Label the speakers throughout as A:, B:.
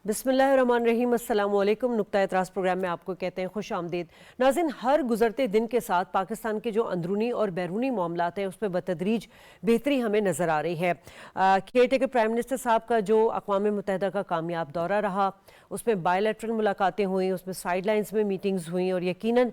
A: बिस्मिल्लाहिर्रहमानिर्रहीम, अस्सलाम वालेकुम। नुक्ता एतराज़ प्रोग्राम में आपको कहते हैं खुश आमदीद। नाज़रीन, हर गुजरते दिन के साथ पाकिस्तान के जो अंदरूनी और बैरूनी मामलात हैं उस पर बतदरीज बेहतरी हमें नज़र आ रही है। केयर टेकर प्राइम मिनिस्टर साहब का जो अक़वाम मुत्तहिदा का कामयाब दौरा रहा, उसमें बायलैटरल मुलाकातें हुई, उसमें साइड लाइन्स में मीटिंग्स हुई और यकीनन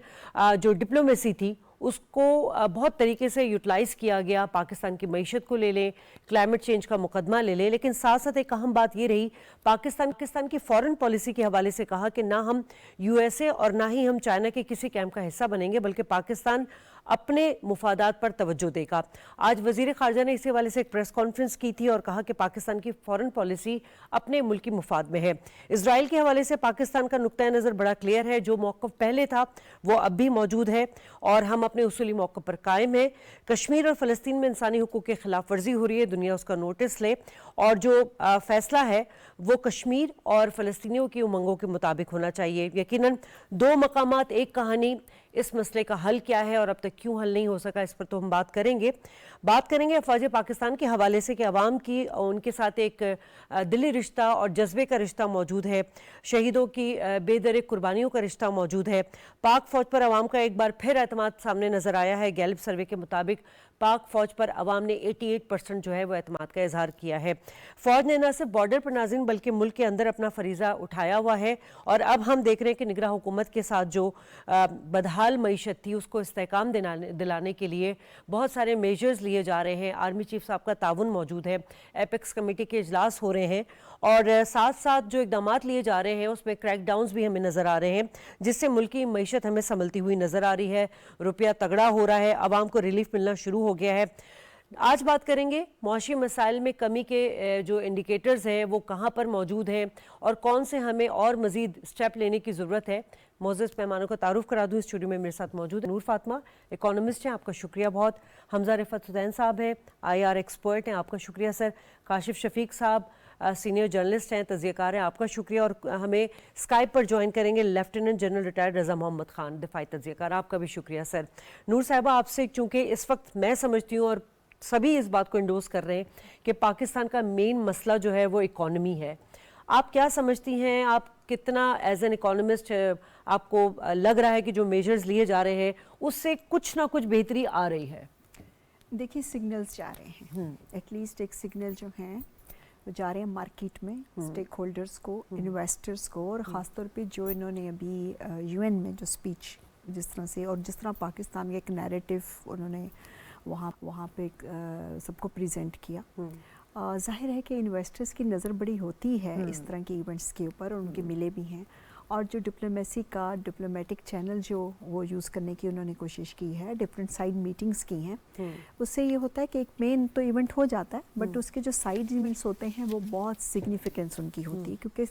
A: जो डिप्लोमेसी थी उसको बहुत तरीके से यूटिलाइज़ किया गया। पाकिस्तान की मईशत को ले लें, क्लाइमेट चेंज का मुकदमा ले लें, लेकिन साथ साथ एक अहम बात ये रही, पाकिस्तान की फॉरेन पॉलिसी के हवाले से कहा कि ना हम यूएसए और ना ही हम चाइना के किसी कैंप का हिस्सा बनेंगे, बल्कि पाकिस्तान अपने मुफादात पर तवज्जो देगा। आज वज़ीर ख़ारजा ने इसी हवाले से एक प्रेस कॉन्फ्रेंस की थी और कहा कि पाकिस्तान की फॉरेन पॉलिसी अपने मुल्की मुफाद में है। इजराइल के हवाले से पाकिस्तान का नुक्ता नज़र बड़ा क्लियर है, जो मौक़िफ़ पहले था वो अब भी मौजूद है और हम अपने उसूली मौक़िफ़ पर कायम है। कश्मीर और फ़लस्तीन में इंसानी हुकूक़ की खिलाफ वर्जी हो रही है, दुनिया उसका नोटिस ले और जो फ़ैसला है वो कश्मीर और फ़लस्तीनियों की उमंगों के मुताबिक होना चाहिए। यकीनन दो मकामात एक कहानी, इस मसले का हल क्या है और अब तक क्यों हल नहीं हो सका, इस पर तो हम बात करेंगे अफवाज पाकिस्तान के हवाले से कि अवाम की उनके साथ एक दिली रिश्ता और जज्बे का रिश्ता मौजूद है, शहीदों की बेदरिक कुर्बानियों का रिश्ता मौजूद है। पाक फ़ौज पर अवाम का एक बार फिर एतमाद सामने नज़र आया है। गैल्प सर्वे के मुताबिक पाक फ़ौज पर अवाम ने 88% जो है वो एतमाद का इजहार किया है। फ़ौज ने न सिर्फ बॉर्डर पर नाज़रीन बल्कि मुल्क के अंदर अपना फरीज़ा उठाया हुआ है और अब हम देख रहे हैं कि निगरान हुकूमत के साथ जो बदहाल मईशत थी उसको इस्तेहकाम दिलाने के लिए बहुत सारे मेजर्स लिए जा रहे हैं। आर्मी चीफ साहब का ताउन मौजूद है, एपेक्स कमेटी के इजलास हो रहे हैं और साथ साथ जो इक़दामात लिए जा रहे हैं उसमें क्रैक डाउन्स भी हमें नज़र आ रहे हैं, जिससे मुल्क की मईशत हमें संभलती हुई नज़र आ रही है। रुपया तगड़ा हो रहा है, आवाम को रिलीफ मिलना शुरू हो गया है। आज बात करेंगे मुआशी मसाइल में कमी के जो इंडिकेटर्स हैं वो कहाँ पर मौजूद हैं और कौन से हमें और मज़ीद स्टेप लेने की ज़रूरत है। मोअज़्ज़ज़ मेहमानों का तारुफ करा दूँ। स्टूडियो में मेरे साथ मौजूद है नूर फातिमा, इकोनॉमिस्ट हैं, आपका शुक्रिया बहुत। हमजा रिफत हुसैन साहब हैं, IR एक्सपर्ट हैं, आपका शुक्रिया सर। काशिफ शफीक साहब सीनियर जर्नलिस्ट हैं, तज़कियाकार हैं, आपका शुक्रिया। और हमें स्काइप पर ज्वाइन करेंगे लेफ्टिनेंट जनरल रिटायर्ड रज़ा मोहम्मद खान, दिफाई तज़कियाकार, आपका भी शुक्रिया सर। नूर साहिबा, आपसे चूँकि इस वक्त मैं समझती हूँ और सभी इस बात को इंडोर्स कर रहे हैं कि पाकिस्तान का मेन मसला जो है वो इकॉनमी है, आप क्या समझती हैं? आप कितना एज एन इकोनॉमिस्ट आपको लग रहा है कि जो मेजर्स लिए जा रहे हैं उससे कुछ ना कुछ बेहतरी आ रही है?
B: देखिए, सिग्नल्स जा रहे हैं, एटलीस्ट एक सिग्नल जो हैं वो जा रहे हैं मार्केट में, स्टेक होल्डर्स को, इन्वेस्टर्स को, और ख़ास तौर पे जो इन्होंने अभी UN में जो स्पीच जिस तरह से और जिस तरह पाकिस्तान का एक नैरेटिव उन्होंने वहाँ पे सबको प्रेजेंट किया, ज़ाहिर है कि इन्वेस्टर्स की नज़र बड़ी होती है इस तरह के इवेंट्स के ऊपर और उनके मिले भी हैं। और जो डिप्लोमेसी का डिप्लोमेटिक चैनल जो वो यूज़ करने की उन्होंने कोशिश की है, डिफरेंट साइड मीटिंग्स की हैं, उससे ये होता है कि एक मेन तो इवेंट हो जाता है बट उसके जो साइड इवेंट्स होते हैं वो बहुत सिग्निफिकेंस उनकी होती है, क्योंकि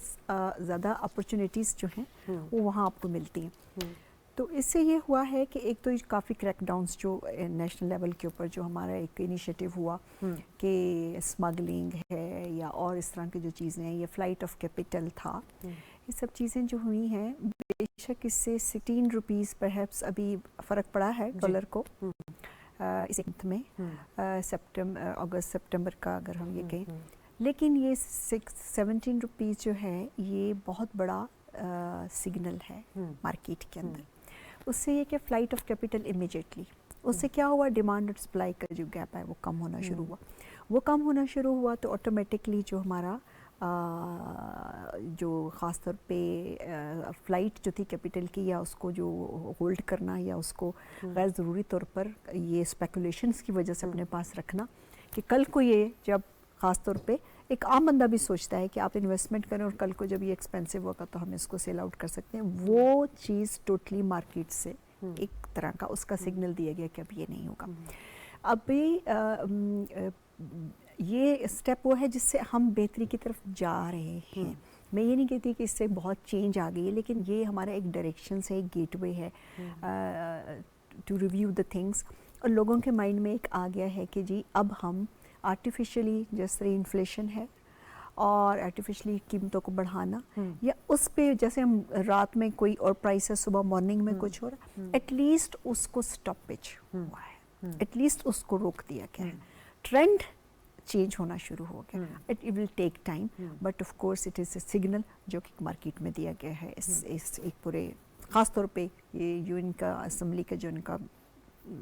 B: ज़्यादा अपॉर्चुनिटीज़ जो हैं वो वहाँ आपको मिलती हैं। तो इससे ये हुआ है कि एक तो काफ़ी क्रैकडाउन्स जो नेशनल लेवल के ऊपर जो हमारा एक इनिशिएटिव हुआ कि स्मगलिंग है या और इस तरह की जो चीज़ें हैं, ये फ्लाइट ऑफ कैपिटल था, ये सब चीज़ें जो हुई हैं, बेशक इससे 16 रुपीज़ परहैप्स अभी फ़र्क पड़ा है डॉलर को इस मंथ में, अगस्त सितंबर का अगर हम ये कहें, लेकिन ये 17 रुपीज़ जो है ये बहुत बड़ा सिग्नल है मार्केट के अंदर। उससे ये कि फ़्लाइट ऑफ कैपिटल इमीडिएटली, उससे क्या हुआ, डिमांड और सप्लाई का जो गैप है वो कम होना शुरू हुआ। वो कम होना शुरू हुआ तो ऑटोमेटिकली जो हमारा जो ख़ास तौर पे फ़्लाइट जो थी कैपिटल की, या उसको जो होल्ड करना या उसको गैर ज़रूरी तौर पर ये स्पेकुलेशंस की वजह से अपने पास रखना कि कल को ये जब ख़ास तौर पे एक आम बंदा भी सोचता है कि आप इन्वेस्टमेंट करें और कल को जब ये एक्सपेंसिव होगा तो हम इसको सेल आउट कर सकते हैं, वो चीज़ टोटली मार्केट से एक तरह का उसका सिग्नल दिया गया कि अब ये नहीं होगा। अभी ये स्टेप वो है जिससे हम बेहतरी की तरफ जा रहे हैं। मैं ये नहीं कहती कि इससे बहुत चेंज आ गई है, लेकिन ये हमारा एक डायरेक्शन से एक गेटवे है टू रिव्यू द थिंग्स, और लोगों के माइंड में एक आ गया है कि जी अब हम आर्टिफिशियली जिस तरह इन्फ्लेशन है और आर्टिफिशियली कीमतों को बढ़ाना, या उस पे जैसे हम रात में कोई और प्राइस है, सुबह मॉर्निंग में कुछ हो रहा है, एटलीस्ट उसको स्टॉपेज हुआ है, एटलीस्ट उसको रोक दिया गया है। ट्रेंड चेंज होना शुरू हो गया. It will take time, but of course it is a signal जो कि मार्केट में दिया गया है इस एक पूरे, ख़ास तौर पे ये यूएन का असम्बली का जो इनका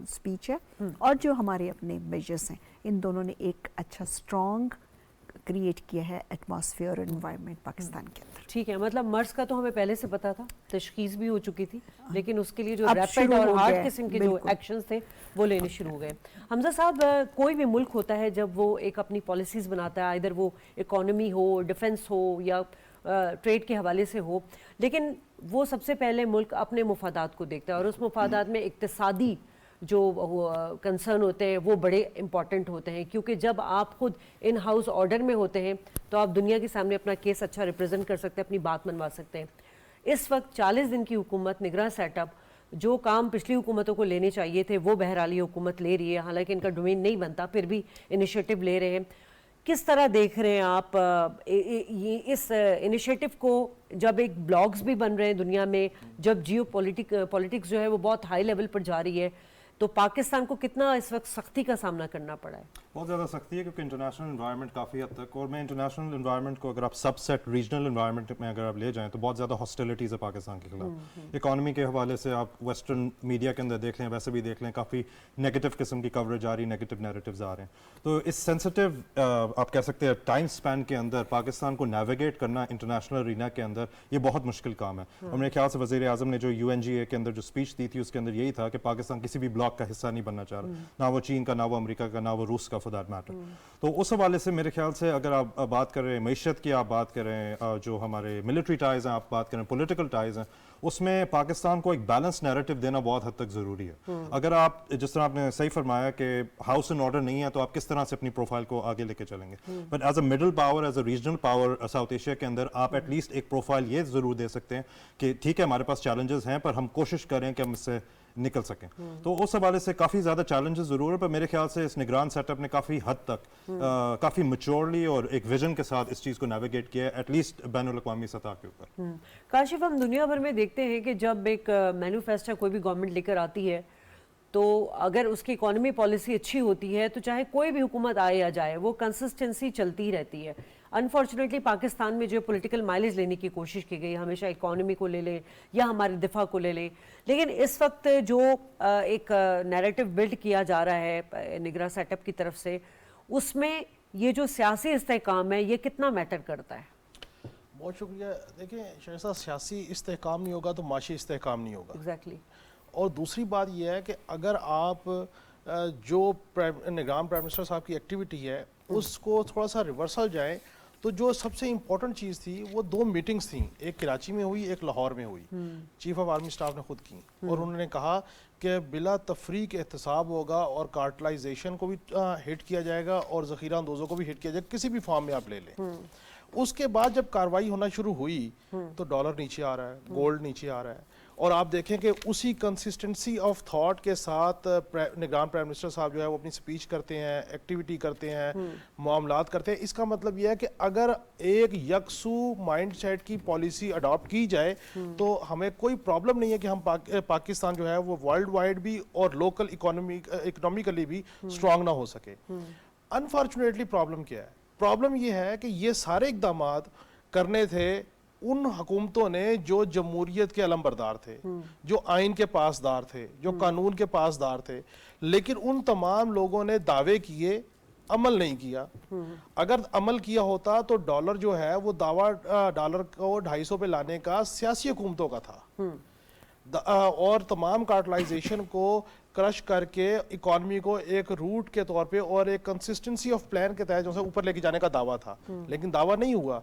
B: स्पीच है और जो हमारे अपने मेजर्स हैं, इन दोनों ने एक अच्छा स्ट्रॉन्ग क्रिएट किया है एटमॉस्फेयर और एनवायरनमेंट पाकिस्तान के अंदर.
A: ठीक है, मतलब मर्स का तो हमें पहले से पता था, तशखीस भी हो चुकी थी, लेकिन उसके लिए जो
B: अब
A: रैपिड
B: शुरू
A: और
B: हो
A: हार्ड
B: गया है,
A: किस्म के जो
B: बिल्कुल.
A: एक्शंस थे वो लेने शुरू हो गए. हमजा साहब, कोई भी मुल्क होता है जब वो एक अपनी पॉलिसीज़ बनाता है, इधर वो इकोनॉमी हो, डिफेंस हो या ट्रेड के हवाले से हो, लेकिन वो सबसे पहले मुल्क अपने मुफादात को देखता है और उस मुफादात में इक्तिसादी जो कंसर्न होते हैं वो बड़े इंपॉर्टेंट होते हैं, क्योंकि जब आप खुद इन हाउस ऑर्डर में होते हैं तो आप दुनिया के सामने अपना केस अच्छा रिप्रेजेंट कर सकते हैं, अपनी बात मनवा सकते हैं. इस वक्त 40 दिन की हुकूमत निगरान सेटअप, जो काम पिछली हुकूमतों को लेने चाहिए थे वो बहरहाल ये हुकूमत ले रही है, हालांकि इनका डोमेन नहीं बनता फिर भी इनिशिएटिव ले रहे हैं. किस तरह देख रहे हैं आप ये इस इनिशिएटिव को, जब एक ब्लॉग्स भी बन रहे हैं दुनिया में, जब जियो पॉलिटिक्स जो है वो बहुत हाई लेवल पर जा रही है, तो पाकिस्तान को कितना इस वक्त सख्ती का सामना करना पड़ा है?
C: बहुत ज़्यादा सख्ती है, क्योंकि इंटरनेशनल एनवायरनमेंट काफ़ी हद तक, और मैं इंटरनेशनल एनवायरनमेंट को अगर आप सबसेट रीजनल एनवायरनमेंट में अगर आप ले जाएं तो बहुत ज़्यादा हॉस्टिलिटीज़ है पाकिस्तान के खिलाफ. इकॉनमी के हवाले से आप वेस्टर्न मीडिया के अंदर देख लें, वैसे भी देख लें, काफ़ी नेगेटिव किस्म की कवरेज आ रही, नेगेटिव नैरेटिव्स आ रहे हैं. तो इस सेंसिटिव आप कह सकते हैं टाइम स्पैन के अंदर पाकिस्तान को नेविगेट करना इंटरनेशनल रीना के अंदर ये बहुत मुश्किल काम है. और मेरे ख्याल से वज़ीर आज़म ने जो UNGA के अंदर जो स्पीच दी थी उसके अंदर यही था कि पाकिस्तान किसी भी ब्लॉक का हिस्सा नहीं बनना चाह रहा, ना वो चीन का, ना वो अमेरिका का, ना वो रूस का फॉर दैट मैटर. तो उस हवाले से मेरे ख्याल से अगर आप बात कर रहे हैं मईशत की, आप बात करें जो हमारे मिलिट्री टाइज़ हैं, आप बात करें पॉलिटिकल टाइज़ हैं, उसमें पाकिस्तान को एक बैलेंस नैरेटिव देना बहुत हद तक ज़रूरी है. अगर आप, जिस तरह आपने सही फरमाया कि हाउस इन ऑर्डर नहीं है, तो आप किस तरह से अपनी प्रोफाइल को आगे लेके चलेंगे. But as a middle power, as a regional power South Asia के अंदर आप एटलीस्ट एक प्रोफाइल ये ज़रूर दे सकते हैं कि ठीक है हमारे पास चैलेंजेस हैं पर हम कोशिश करें कि हम इससे निकल सकें. तो उस हवाले से काफ़ी ज़्यादा चैलेंजेस ज़रूर है, पर मेरे ख्याल से इस निगरान सेटअप ने काफ़ी हद तक काफ़ी मैच्योरली और एक विजन के साथ इस चीज़ को नेविगेट किया है, एटलीस्ट बैनुल-अक़वामी सतह के ऊपर.
A: काशिफ, हम दुनिया भर में देखते हैं कि जब एक मैन्युफेस्टो कोई भी गवर्नमेंट लेकर आती है तो अगर उसकी इकोनॉमी पॉलिसी अच्छी होती है तो चाहे कोई भी हुकूमत आए या जाए वो कंसिस्टेंसी चलती रहती है. अनफॉर्चुनेटली पाकिस्तान में जो पॉलिटिकल माइलेज लेने की कोशिश की गई, हमेशा इकोनॉमी को ले ले या हमारे दिफा को ले ले, लेकिन इस वक्त जो एक नैरेटिव बिल्ड किया जा रहा है निगरान सेटअप की तरफ से, उसमें ये जो सियासी इस्तेहकाम है ये कितना मैटर करता है?
D: बहुत शुक्रिया. देखिए शायद सियासी इस्तेहकाम नहीं होगा तो माशी इस्तेहकाम नहीं होगा.
A: एग्जैक्टली.
D: और दूसरी बात यह है कि अगर आप जो निगरान प्राइम मिनिस्टर साहब की एक्टिविटी है उसको थोड़ा सा रिवर्सल जाए, तो जो सबसे इम्पोर्टेंट चीज़ थी वो 2 मीटिंग्स थी, एक कराची में हुई, एक लाहौर में हुई. चीफ ऑफ आर्मी स्टाफ ने खुद की, और उन्होंने कहा कि बिला तफरीक एहतसाब होगा और कार्टलाइजेशन को भी हिट किया जाएगा और ज़ख़ीरा अंदोज़ों को भी हिट किया जाएगा, किसी भी फॉर्म में आप ले लें. उसके बाद जब कार्रवाई होना शुरू हुई तो डॉलर नीचे आ रहा है, गोल्ड नीचे आ रहा है, और आप देखें कि उसी कंसिस्टेंसी ऑफ थॉट के साथ निगरान प्राइम मिनिस्टर साहब जो है वो अपनी स्पीच करते हैं, एक्टिविटी करते हैं, मामलात करते हैं. इसका मतलब यह है कि अगर एक यकसू माइंडसेट की पॉलिसी अडॉप्ट की जाए तो हमें कोई प्रॉब्लम नहीं है कि हम पाकिस्तान जो है वो वर्ल्ड वाइड भी और लोकल इकोनॉमिकली भी स्ट्रांग ना हो सके. अनफॉर्चुनेटली प्रॉब्लम क्या है? प्रॉब्लम ये है कि ये सारे इकदाम करने थे उन हुकूमतों ने जो जमहूरियत के अलमबरदार थे, जो आइन के पासदार थे, जो कानून के पासदार थे, लेकिन उन तमाम लोगों ने दावे किए, अमल नहीं किया. अगर अमल किया होता तो डॉलर जो है वो दावा डॉलर को 250 पे लाने का सियासी हुकूमतों का था, और तमाम कार्टलाइजेशन को क्रश करके इकॉनमी को एक रूट के तौर पे और एक कंसिस्टेंसी ऑफ प्लान के तहत जो है ऊपर लेके जाने का दावा था, लेकिन दावा नहीं हुआ.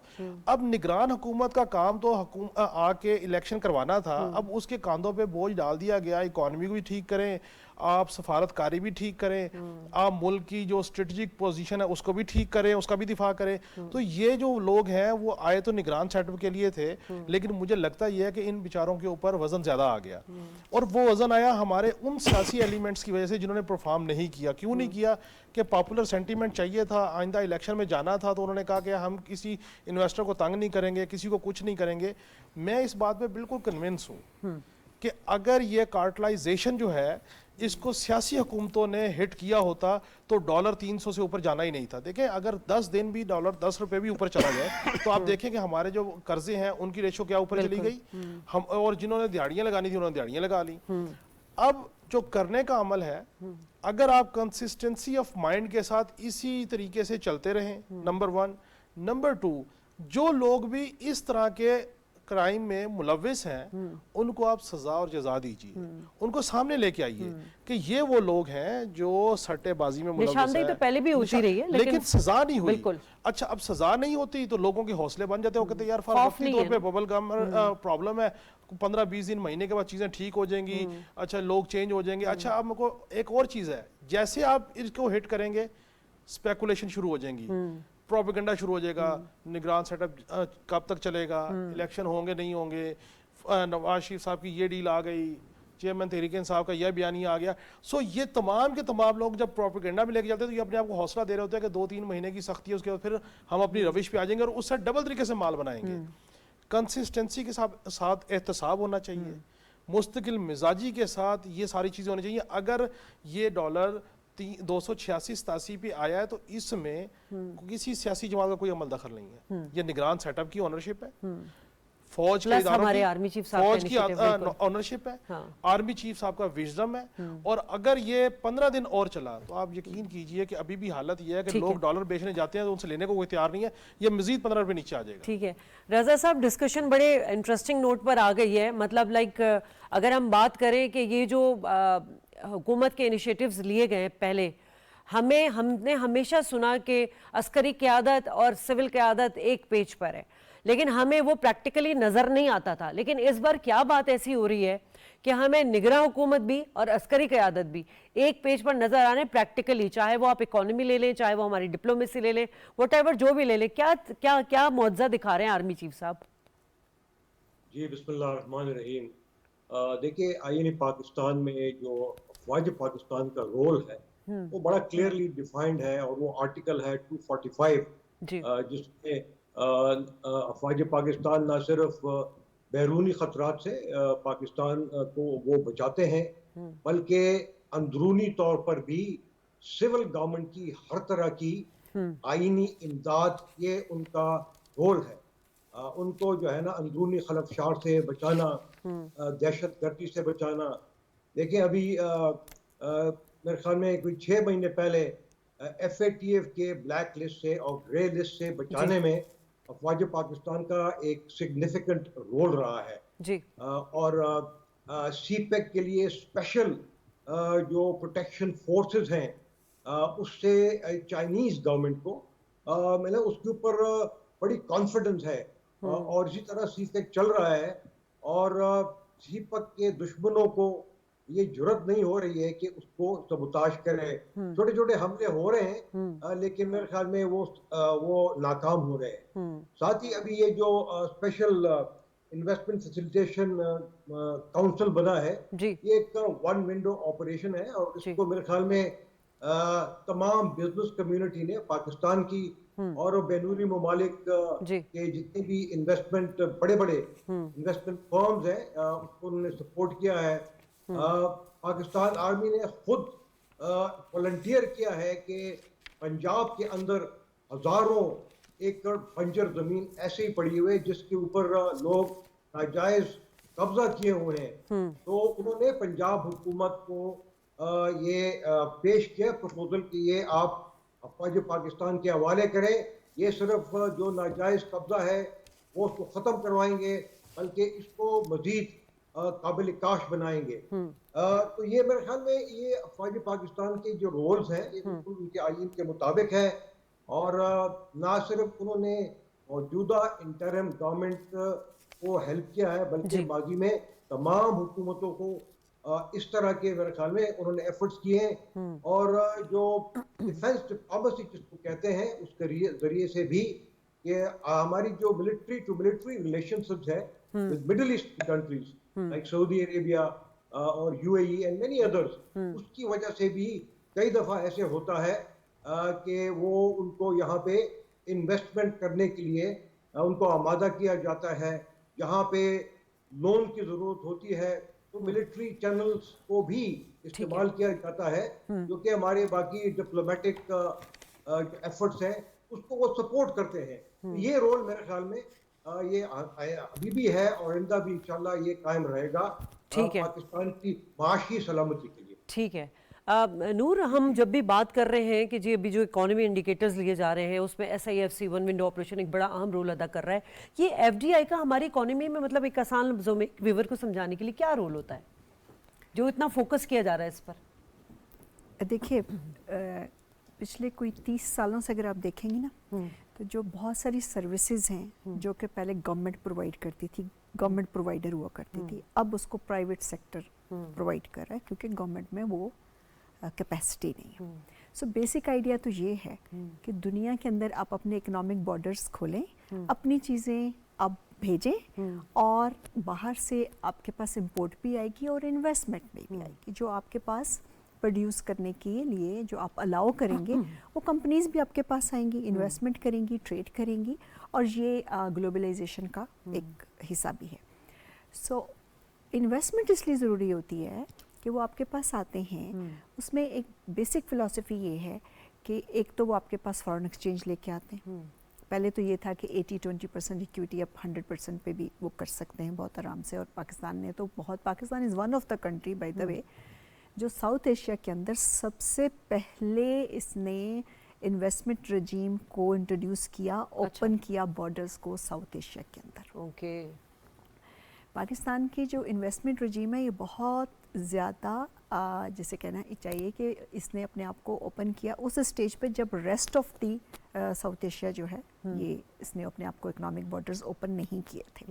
D: अब निगरान हुकूमत का काम तो आके इलेक्शन करवाना था, अब उसके कांधों पे बोझ डाल दिया गया, इकॉनमी को भी ठीक करें, आप सफारतकारी भी ठीक करें, आप मुल्क की जो स्ट्रेटजिक पोजीशन है उसको भी ठीक करें, उसका भी दिफा करें. तो ये जो लोग हैं वो आए तो निगरान सेटअप के लिए थे, लेकिन मुझे लगता यह है कि इन बेचारों के ऊपर वजन ज्यादा आ गया, और वो वजन आया हमारे उन सियासी एलिमेंट्स की वजह से जिन्होंने परफॉर्म नहीं किया. क्यों नहीं किया? कि पॉपुलर सेंटीमेंट चाहिए था, आइंदा इलेक्शन में जाना था, तो उन्होंने कहा कि हम किसी इन्वेस्टर को तंग नहीं करेंगे, किसी को कुछ नहीं करेंगे. मैं इस बात पे बिल्कुल कन्विंस हूँ कि अगर ये कार्टलाइजेशन जो है اس کو سیاسی حکومتوں نے ہٹ کیا ہوتا تو ڈالر 300 سے اوپر جانا ہی نہیں تھا. دیکھیں اگر 10 دن بھی ڈالر 10 روپے بھی اوپر چلا جائے تو آپ دیکھیں کہ ہمارے جو قرضے ہیں ان کی ریشو کیا اوپر چلی گئی, ہم اور جنہوں نے دیہڑیاں لگانی تھی انہوں نے دیہڑیاں لگا لی. اب جو کرنے کا عمل ہے, اگر آپ کنسسٹنسی آف مائنڈ کے ساتھ اسی طریقے سے چلتے رہیں, نمبر 1. نمبر 2, جو لوگ بھی اس طرح کے کرائم میں ملوث ہیں ان کو آپ سزا اور جزا دیجیے, ان کو سامنے لے کے آئیے کہ یہ وہ لوگ ہیں جو سٹے بازی میں ملوث ہیں.
A: نشاندہی تو پہلے بھی ہوتی رہی ہے
D: لیکن سزا نہیں ہوئی.
A: بالکل.
D: اچھا اب سزا نہیں ہوتی تو لوگوں کے حوصلے بن جاتے, وہ کہتے ہیں یار وقتی طور پہ ببل گم پرابلم ہے, 15-20 دن مہینے کے بعد چیزیں ٹھیک ہو جائیں گی, اچھا لوگ چینج ہو جائیں گے. اچھا اب کو ایک اور چیز ہے, جیسے آپ اس کو ہٹ کریں گے اسپیکولیشن شروع ہو جائیں گی, پروپیگنڈا شروع ہو جائے گا, نگران سیٹ اپ کب تک چلے گا, الیکشن ہوں گے نہیں ہوں گے, نواز شریف صاحب کی یہ ڈیل آ گئی, چیئرمین تحریک انصاف کا یہ بیانیہ آ گیا. سو یہ تمام کے تمام لوگ جب پروپیگنڈا میں لے کے جاتے ہیں تو یہ اپنے آپ کو حوصلہ دے رہے ہوتے ہیں کہ 2-3 مہینے کی سختی ہے, اس کے بعد پھر ہم اپنی روش پہ آ جائیں گے اور اس سے ڈبل طریقے سے مال بنائیں گے. کنسسٹنسی کے ساتھ احتساب ہونا چاہیے, مستقل مزاجی کے ساتھ یہ ساری چیزیں ہونی چاہیے. اگر یہ ڈالر 286-87 پہ آیا ہے تو اس میں کسی سیاسی جماعت کا کوئی عمل دخل نہیں ہے, یہ نگران سیٹ اپ کی اونرشپ ہے, فوج کے اداروں کی, فوج کی اونرشپ ہے, آرمی چیف صاحب کا وژڈم ہے. اور اگر یہ 15 دن اور چلا تو آپ یقین کیجئے کہ ابھی بھی حالت یہ ہے کہ لوگ ڈالر بیچنے جاتے ہیں تو ان سے لینے کو کوئی تیار نہیں ہے, یہ مزید 15 روپے نیچے آ جائے گا.
A: ٹھیک ہے رضا صاحب, ڈسکشن بڑے انٹرسٹنگ نوٹ پر آ گئی ہے. مطلب لائک اگر ہم بات کریں کہ یہ جو حکومت کے انیشیٹیوز لیے گئے پہلے, ہم نے ہمیشہ سنا کہ عسکری قیادت اور سول قیادت ایک پیج پر ہے, لیکن ہمیں وہ پریکٹیکلی نظر نہیں آتا تھا. لیکن اس بار کیا بات ایسی ہو رہی ہے کہ ہمیں نگراں حکومت بھی اور عسکری قیادت بھی ایک پیج پر نظر آنے پریکٹیکلی, چاہے وہ آپ اکانومی لے لیں, چاہے وہ ہماری ڈپلومیسی لے لیں, واٹ ایور جو بھی لے لیں. کیا معجزہ دکھا رہے ہیں آرمی چیف صاحب؟
E: جی بسم اللہ الرحمن الرحیم. دیکھیے آئین پاکستان میں جو افواج پاکستان کا رول ہے وہ بڑا کلیئرلی ڈیفائنڈ ہے, اور وہ آرٹیکل ہے 245 جس میں افواج پاکستان نہ صرف بیرونی خطرات سے پاکستان کو وہ بچاتے ہیں بلکہ اندرونی طور پر بھی سول گورنمنٹ کی ہر طرح کی آئینی امداد, یہ ان کا رول ہے. ان کو جو ہے نا اندرونی خلفشار سے بچانا, دہشت گردی سے بچانا. دیکھیں ابھی میرے خیال میں کوئی 6 مہینے پہلے FATF کے بلیک لسٹ سے اور گرے لسٹ سے بچانے میں افواج پاکستان کا ایک سگنیفیکنٹ رول رہا ہے. اور سی پیک کے لیے اسپیشل جو پروٹیکشن فورسز ہیں اس سے چائنیز گورنمنٹ کو مطلب اس کے اوپر بڑی کانفیڈنس ہے, اور اسی طرح سی پیک چل رہا ہے. اور سی پیک کے دشمنوں کو یہ جرت نہیں ہو رہی ہے کہ اس کو سبوتاش کرے. چھوٹے چھوٹے حملے ہو رہے ہیں لیکن میرے خیال میں وہ ناکام ہو رہے ہیں. ساتھ ہی ابھی یہ جو اسپیشل انویسٹمنٹ فیسیلیٹیشن کاؤنسل بنا ہے, یہ ایک 1 ونڈو آپریشن ہے, اور اس کو میرے خیال میں تمام بزنس کمیونٹی نے, پاکستان کی اور بیرونی ممالک کے جتنے بھی انویسٹمنٹ بڑے بڑے انویسٹمنٹ فرمز ہیں اس کو انہوں نے سپورٹ کیا ہے. پاکستان آرمی نے خود والنٹیئر کیا ہے کہ پنجاب کے اندر ہزاروں ایکڑ بنجر زمین ایسے ہی پڑی ہوئے جس کے اوپر لوگ ناجائز قبضہ کیے ہوئے ہیں. تو انہوں نے پنجاب حکومت کو یہ پیش کیا پروپوزل کہ یہ آپ افواج پاکستان کے حوالے کریں, یہ صرف جو ناجائز قبضہ ہے وہ اس کو ختم کروائیں گے بلکہ اس کو مزید قابل کاش بنائیں گے. تو یہ میرے خیال میں یہ افواج پاکستان کے جو رولز ہیں یہ بالکل ان کے آئین کے مطابق ہے. اور نہ صرف انہوں نے موجودہ انٹرم گورنمنٹ کو ہیلپ کیا ہے بلکہ ماضی میں تمام حکومتوں کو اس طرح کے میرے خیال میں انہوں نے ایفرٹس کیے ہیں. اور جو ڈیفنس ڈپلومیسی جس کو کہتے ہیں اس کے ذریعے سے بھی کہ ہماری جو military to military relationships ہے Middle East countries like Saudi Arabia اور UAE اینڈ مینی ادرس, اس کی وجہ سے بھی کئی دفعہ ایسے ہوتا ہے کہ وہ ان کو یہاں پہ انویسٹمنٹ کرنے کے لیے ان کو آمادہ کیا جاتا ہے. جہاں پہ لون کی ضرورت ہوتی ہے तो मिलिट्री चैनल्स को भी इस्तेमाल किया जाता है, जो कि हमारे बाकी डिप्लोमेटिक एफर्ट्स हैं उसको वो सपोर्ट करते हैं। ये रोल मेरे ख्याल में ये अभी भी है और आइंदा भी इंशाल्लाह ये कायम रहेगा
A: ठीक है।
E: पाकिस्तान की माशी सलामती के लिए।
A: ठीक है। नूर, हम जब भी बात कर रहे हैं कि जी अभी जो इकोनॉमी इंडिकेटर्स लिए जा रहे हैं उसमें SIFC वन विंडो ऑपरेशन एक बड़ा अहम रोल अदा कर रहा है, ये FDI का हमारी इकोनॉमी में मतलब एक आसान लफ्जों में व्यूवर को समझाने के लिए क्या रोल होता है जो इतना फोकस किया जा रहा है इस पर?
B: देखिए, पिछले कोई 30 सालों से अगर आप देखेंगे ना, तो जो बहुत सारी सर्विसेज हैं जो कि पहले गवर्नमेंट प्रोवाइड करती थी, गवर्नमेंट प्रोवाइडर हुआ करती थी, अब उसको प्राइवेट सेक्टर प्रोवाइड कर रहा है क्योंकि गवर्नमेंट में वो कैपेसिटी नहीं है। सो बेसिक आइडिया तो ये है कि दुनिया के अंदर आप अपने इकोनॉमिक बॉर्डर्स खोलें, अपनी चीज़ें आप भेजें और बाहर से आपके पास इंपोर्ट भी आएगी और इन्वेस्टमेंट भी आएगी। जो आपके पास प्रोड्यूस करने के लिए जो आप अलाउ करेंगे वो कंपनीज भी आपके पास आएंगी, इन्वेस्टमेंट करेंगी, ट्रेड करेंगी, और ये ग्लोबलाइजेशन का एक हिस्सा भी है। सो इन्वेस्टमेंट इसलिए ज़रूरी होती है कि वो आपके पास आते हैं, उसमें एक बेसिक फ़िलॉसफी ये है कि एक तो वो आपके पास फॉरेन एक्सचेंज लेके आते हैं। पहले तो ये था कि 80-20% इक्विटी आप 100% पे भी वो कर सकते हैं बहुत आराम से, और पाकिस्तान ने तो बहुत, Pakistan is one of the country by the way जो साउथ एशिया के अंदर सबसे पहले इसने इन्वेस्टमेंट रजीम को इंट्रोड्यूस किया, ओपन किया बॉर्डर्स को साउथ एशिया के अंदर।
A: ओके।
B: पाकिस्तान की जो इन्वेस्टमेंट रजीम है ये बहुत ज़्यादा जैसे कहना चाहिए कि इसने अपने आप को ओपन किया उस स्टेज पे जब rest of the south Asia जो है ये इसने अपने आप को इकोनॉमिक बॉर्डर्स ओपन नहीं किए थे।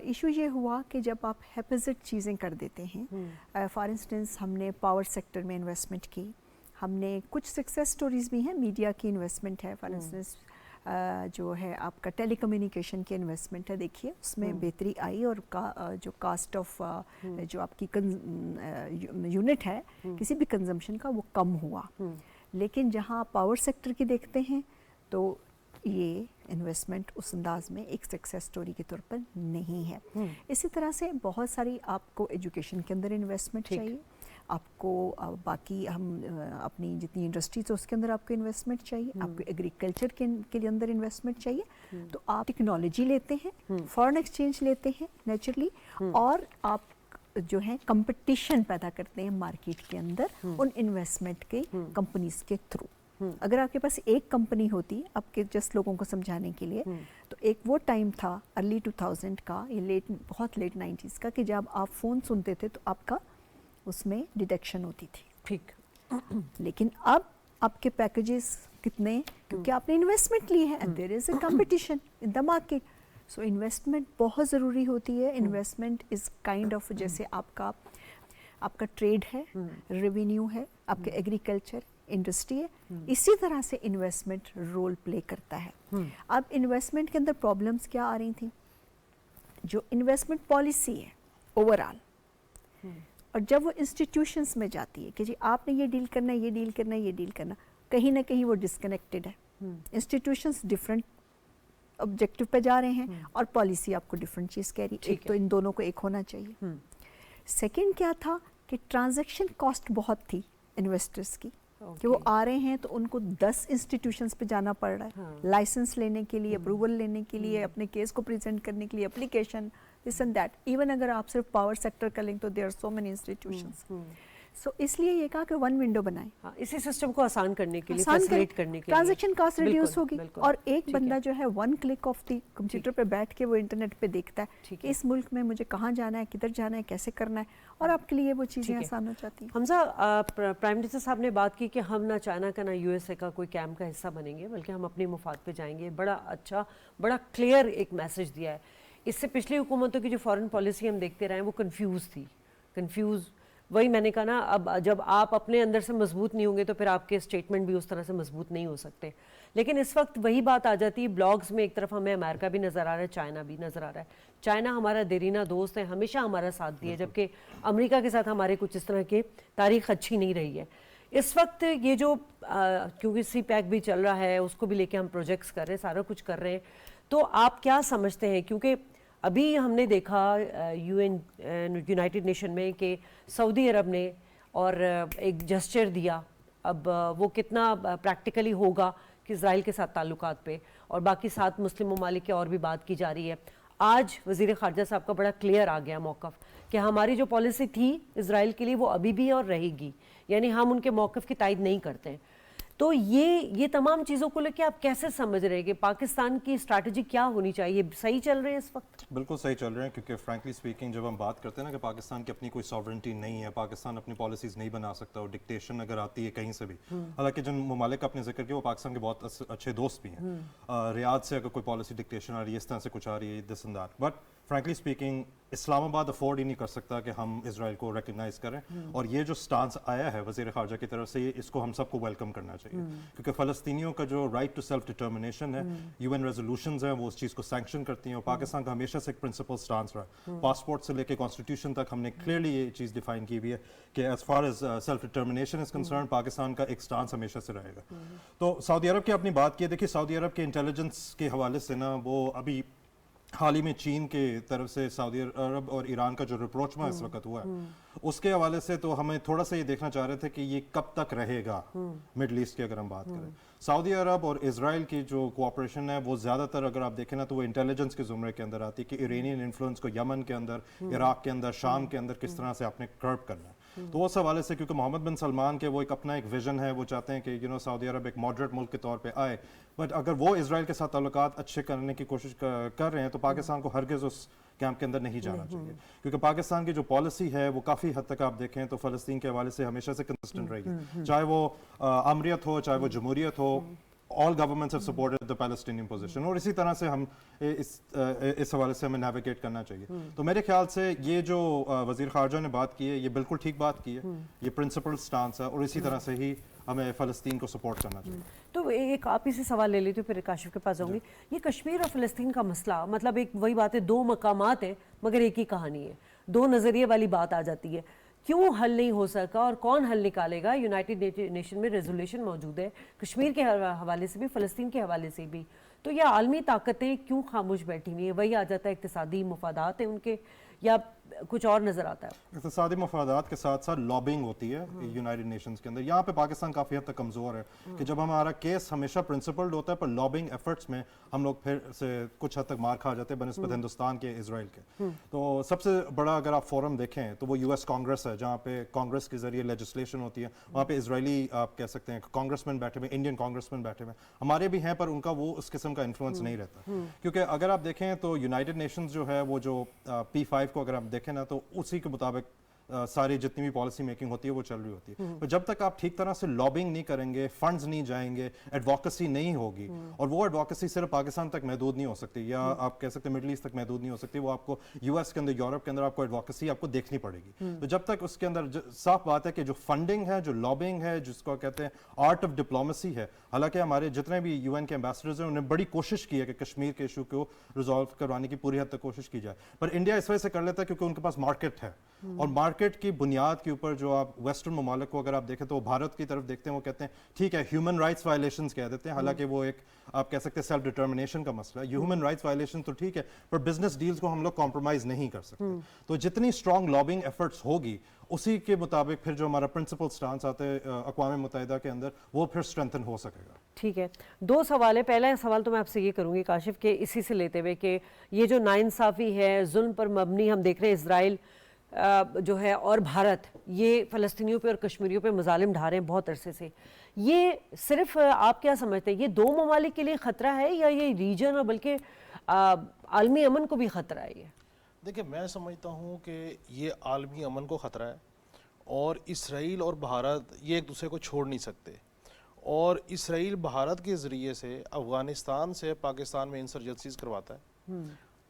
B: इशू ये हुआ कि जब आप हैपोजिट चीज़ें कर देते हैं, फॉर इंस्टेंस हमने पावर सेक्टर में इन्वेस्टमेंट की, हमने कुछ सक्सेस स्टोरीज भी हैं, मीडिया की इन्वेस्टमेंट है, फॉर इंस्टेंस जो है आपका टेलीकम्युनिकेशन की इन्वेस्टमेंट है, देखिए उसमें बेहतरी आई और जो कास्ट ऑफ जो आपकी यूनिट है किसी भी कंजम्पशन का वो कम हुआ। लेकिन जहाँ पावर सेक्टर की देखते हैं तो ये इन्वेस्टमेंट उस अंदाज में एक सक्सेस स्टोरी के तौर पर नहीं है। इसी तरह से बहुत सारी आपको एजुकेशन के अंदर इन्वेस्टमेंट चाहिए, आपको बाकी हम अपनी जितनी इंडस्ट्रीज है उसके अंदर आपको इन्वेस्टमेंट चाहिए, आपको एग्रीकल्चर के लिए अंदर इन्वेस्टमेंट चाहिए। तो आप टेक्नोलॉजी लेते हैं, फॉरेन एक्सचेंज लेते हैं नेचुरली, और आप जो है कंपटीशन पैदा करते हैं मार्केट के अंदर उन इन्वेस्टमेंट के कंपनीज के थ्रू। अगर आपके पास एक कंपनी होती, आपके जस्ट लोगों को समझाने के लिए, तो एक वो टाइम था अर्ली 2000 का, ये बहुत लेट 90s का, कि जब आप फ़ोन सुनते थे तो आपका उसमें डिडक्शन होती थी।
A: ठीक।
B: लेकिन अब आपके पैकेजेस कितने, क्योंकि आपने इन्वेस्टमेंट ली है and there is a competition in the market. So investment बहुत ज़रूरी होती है। इन्वेस्टमेंट इज़ काइंड ऑफ जैसे आपका ट्रेड है, रेवेन्यू है, आपके एग्रीकल्चर इंडस्ट्री है, इसी तरह से इन्वेस्टमेंट रोल प्ले करता है। अब इन्वेस्टमेंट के अंदर प्रॉब्लम्स क्या आ रही थी, जो इन्वेस्टमेंट पॉलिसी है ओवरऑल, और जब वो इंस्टीट्यूशंस में जाती है कि जी आपने ये डील करना है, ये डील करना है, ये डील करना, कहीं ना कहीं वो डिस्कनेक्टेड है। इंस्टीट्यूशंस डिफरेंट ऑब्जेक्टिव पे जा रहे हैं और पॉलिसी आपको डिफरेंट चीज़ कह रही है। एक तो इन दोनों को एक होना चाहिए। सेकेंड क्या था कि ट्रांजैक्शन कॉस्ट बहुत थी इन्वेस्टर्स की, कि वो आ रहे हैं तो उनको 10 इंस्टीट्यूशंस पे जाना पड़ रहा है, लाइसेंस लेने के लिए, अप्रूवल लेने के लिए, अपने केस को प्रेजेंट करने के लिए, application, this and that. Even अगर आप सिर्फ पावर सेक्टर का लें तो there are so many institutions. So इसलिए ये कहा कि वन विंडो बनाएं,
A: इसी सिस्टम को आसान करने के लिए, फैसिलिटेट करने के लिए,
B: ट्रांजैक्शन कॉस्ट रिड्यूस होगी, और एक
A: ठीक
B: बंदा जो है one click of the computer पे बैठ के वो इंटरनेट पे देखता है कि इस मुल्क में मुझे कहाँ जाना है, किधर जाना है, कैसे करना है, और आपके लिए वो चीज़ें आसान हो जाती हैं।
A: हमजा, प्राइम मिनिस्टर साहब ने बात की कि हम ना चाइना का ना USA का कोई कैंप का हिस्सा बनेंगे, बल्कि हम अपनी मुफाद पे जाएंगे। बड़ा अच्छा, बड़ा क्लियर एक मैसेज दिया है। इससे पिछली हुकूमतों की जो फॉरेन पॉलिसी हम देखते रहे हैं वो कंफ्यूज थी, कंफ्यूज। वही मैंने कहा ना, अब जब आप अपने अंदर से मजबूत नहीं होंगे तो फिर आपके स्टेटमेंट भी उस तरह से मजबूत नहीं हो सकते। लेकिन इस वक्त वही बात आ जाती है, ब्लॉग्स में एक तरफ हमें अमेरिका भी नज़र आ रहा है, चाइना भी नज़र आ रहा है। चाइना हमारा देरीना दोस्त है, हमेशा हमारा साथ दिया, जबकि अमेरिका के साथ हमारे कुछ इस तरह की तारीख अच्छी नहीं रही है। इस वक्त ये जो क्योंकि CPEC भी चल रहा है, उसको भी लेके हम प्रोजेक्ट्स कर रहे हैं, सारा कुछ कर रहे हैं, तो आप क्या समझते हैं, क्योंकि ابھی ہم نے دیکھا UN یونائٹڈ نیشن میں کہ سعودی عرب نے اور ایک جسچر دیا، اب وہ کتنا پریکٹیکلی ہوگا کہ اسرائیل کے ساتھ تعلقات پہ، اور باقی 7 مسلم ممالک کی اور بھی بات کی جا رہی ہے. آج وزیر خارجہ صاحب کا بڑا کلیئر آ گیا موقف کہ ہماری جو پالیسی تھی اسرائیل کے لیے وہ ابھی بھی اور رہے گی، یعنی ہم ان کے موقف کی تائید نہیں کرتے ہیں. تو یہ تمام چیزوں کو لے کے آپ کیسے سمجھ رہے ہیں کہ پاکستان کی اسٹریٹجی کیا ہونی چاہیے؟ صحیح چل رہے ہیں اس وقت؟
C: بالکل صحیح چل رہے ہیں، کیونکہ فرینکلی سپیکنگ جب ہم بات کرتے ہیں نا کہ پاکستان کی اپنی کوئی ساورنٹی نہیں ہے، پاکستان اپنی پالیسیز نہیں بنا سکتا، اور ڈکٹیشن اگر آتی ہے کہیں سے بھی، حالانکہ جن ممالک کا اپنے ذکر کیا وہ پاکستان کے بہت اچھے دوست بھی ہیں، ریاض سے اگر کوئی پالیسی ڈکٹیشن آ رہی ہے، اس طرح سے کچھ آ رہی ہے، this and that, but frankly speaking Islamabad afford ہی نہیں کر سکتا کہ ہم اسرائیل کو ریکگنائز کریں. اور یہ جو سٹانس آیا ہے وزیر خارجہ کی طرف سے، اس کو ہم سب کو ویلکم کرنا چاہیے، کیونکہ فلسطینیوں کا جو رائٹ ٹو سیلف ڈٹرمنیشن ہے، UN ریزولوشنز ہیں وہ اس چیز کو سینکشن کرتی ہیں، اور پاکستان کا ہمیشہ سے ایک پرنسپل سٹانس رہا ہے، پاسپورٹ سے لے کے کانسٹیٹیوشن تک ہم نے کلیئرلی یہ چیز ڈیفائن کی ہوئی ہے کہ as far as self determination is concern Pakistan کا ایک سٹانس ہمیشہ سے رہے گا. تو سعودی عرب کی اپنی بات کی ہے، دیکھیے سعودی عرب کے انٹیلیجنس کے حوالے سے نا، وہ ابھی حال ہی میں چین کے طرف سے سعودی عرب اور ایران کا جو رپروچمنٹ اس وقت ہوا ہے، اس کے حوالے سے تو ہمیں تھوڑا سا یہ دیکھنا چاہ رہے تھے کہ یہ کب تک رہے گا. مڈل ایسٹ کی اگر ہم بات کریں، سعودی عرب اور اسرائیل کی جو کوآپریشن ہے وہ زیادہ تر اگر آپ دیکھیں نا تو وہ انٹیلیجنس کے زمرے کے اندر آتی ہے کہ ایرانین انفلوئنس کو یمن کے اندر، عراق کے اندر، شام کے اندر کس طرح سے آپ نے کرب کرنا ہے. تو اس حوالے سے کیونکہ محمد بن سلمان کے وہ ایک اپنا ایک ویژن ہے، وہ چاہتے ہیں کہ سعودی عرب ایک ماڈریٹ ملک کے طور پہ آئے، بٹ اگر وہ اسرائیل کے ساتھ تعلقات اچھے کرنے کی کوشش کر رہے ہیں تو پاکستان کو ہرگز اس کیمپ کے اندر نہیں جانا چاہیے، کیونکہ پاکستان کی جو پالیسی ہے وہ کافی حد تک آپ دیکھیں تو فلسطین کے حوالے سے ہمیشہ سے کنسسٹنٹ رہی ہے، چاہے وہ امریت ہو، چاہے وہ جمہوریت ہو، all governments have supported the Palestinian position، اور اسی طرح سے ہم اس حوالے سے ہمیں نیویگیٹ کرنا چاہیے. تو میرے خیال سے یہ جو وزیر خارجہ نے بات کی ہے یہ بالکل ٹھیک بات کی ہے، یہ پرنسپل سٹانس ہے، اور اسی طرح سے ہی ہمیں فلسطین کو سپورٹ کرنا چاہیے.
A: تو ایک آپ ہی سے سوال لے لیتے پھر کاشف کے پاس جاؤں گی. یہ کشمیر اور فلسطین کا مسئلہ، مطلب ایک وہی بات ہے، 2 مقامات ہیں مگر ایک ہی کہانی ہے، 2 نظریے والی بات آ جاتی ہے. کیوں حل نہیں ہو سکا اور کون حل نکالے گا؟ یونائٹڈ نیشن میں ریزولوشن موجود ہے کشمیر کے حوالے سے بھی، فلسطین کے حوالے سے بھی، تو یہ عالمی طاقتیں کیوں خاموش بیٹھی ہوئی ہیں؟ وہی آ جاتا ہے اقتصادی مفادات ہیں ان کے، یا کچھ اور نظر آتا ہے؟
C: اقتصادی مفادات کے ساتھ ساتھ لابنگ ہوتی ہے یونائٹڈ نیشنز کے اندر. یہاں پہ پاکستان کافی حد تک کمزور ہے کہ جب ہمارا کیس ہمیشہ پرنسپلڈ ہوتا ہے پر لابنگ ایفرٹس میں ہم لوگ پھر سے کچھ حد تک مار کھا جاتے ہیں بنسبت ہندوستان کے، اسرائیل کے. تو سب سے بڑا اگر آپ فورم دیکھیں تو وہ US کانگریس ہے، جہاں پہ کانگریس کے ذریعے لیجسلیشن ہوتی ہے، وہاں پہ اسرائیلی آپ کہہ سکتے ہیں کانگریسمین بیٹھے ہوئے، انڈین کانگریسمین بیٹھے ہوئے، ہمارے بھی ہیں، پر ان کا وہ اس قسم کا انفلوئنس نہیں رہتا. کیونکہ اگر آپ دیکھیں تو یونائٹڈ نیشنز جو ہے وہ جو P5 کو اگر آپ دیکھیں نا تو اسی کے مطابق ساری جتنی بھی پالیسی میکنگ ہوتی ہے وہ چل رہی ہوتی ہے. تو جب تک آپ ٹھیک طرح سے لابنگ نہیں کریں گے، فنڈز نہیں جائیں گے، ایڈوکیسی نہیں ہوگی، اور وہ ایڈوکیسی صرف پاکستان تک محدود نہیں ہو سکتی، یا آپ کہہ سکتے ہیں مڈل ایسٹ تک محدود نہیں ہو سکتی، وہ آپ کو US کے اندر، یورپ کے اندر آپ کو ایڈوکیسی آپ کو دیکھنی پڑے گی. تو جب تک اس کے اندر صاف بات ہے کہ جو فنڈنگ ہے، جو لابنگ ہے، جس کو کہتے ہیں آرٹ آف ڈپلومیسی ہے، حالانکہ ہمارے جتنے بھی UN کے ایمبیسڈرز ہیں انہوں نے بڑی کوشش کی ہے کہ کشمیر کے ایشو کو ریزالو کروانے کی پوری حد تک کوشش کی جائے، پر انڈیا اس وجہ سے کر لیتا ہے کیونکہ ان کے پاس مارکیٹ ہے، اور مارکیٹ کی بنیاد کے اوپر جو آپ ویسٹرن ممالک کو اگر آپ دیکھیں تو وہ بھارت کی طرف دیکھتے ہیں، وہ کہتے ہیں ٹھیک ہے ہیومن رائٹس وائلیشنز کہہ دیتے ہیں، حالانکہ وہ ایک آپ کہہ سکتے ہیں سیلف ڈٹرمنیشن کا مسئلہ ہے. ہیومن رائٹس وائلیشن تو ٹھیک ہے، پر بزنس ڈیلز کو ہم لوگ کمپرومائز نہیں کر سکتے. تو جتنی اسٹرانگ لابنگ ایفرٹس ہوگی اسی کے مطابق پھر جو ہمارا پرنسپل سٹانس آتے ہیں اقوام متحدہ کے اندر وہ پھر اسٹرینتھن ہو سکے گا.
A: ٹھیک ہے، 2 سوال ہے. پہلا سوال تو میں آپ سے یہ کروں گی کاشف کہ اسی سے لیتے ہوئے کہ یہ جو ناانصافی ہے، ظلم پر مبنی، ہم دیکھ رہے ہیں اسرائیل جو ہے اور بھارت یہ فلسطینیوں پہ اور کشمیریوں پہ مظالم ڈھا رہے ہیں بہت عرصے سے، یہ صرف آپ کیا سمجھتے ہیں یہ 2 ممالک کے لیے خطرہ ہے یا یہ ریجن اور بلکہ عالمی امن کو بھی خطرہ ہے؟ یہ
D: دیکھیں میں سمجھتا ہوں کہ یہ عالمی امن کو خطرہ ہے، اور اسرائیل اور بھارت یہ ایک دوسرے کو چھوڑ نہیں سکتے، اور اسرائیل بھارت کے ذریعے سے افغانستان سے پاکستان میں انسرجنسیز کرواتا ہے،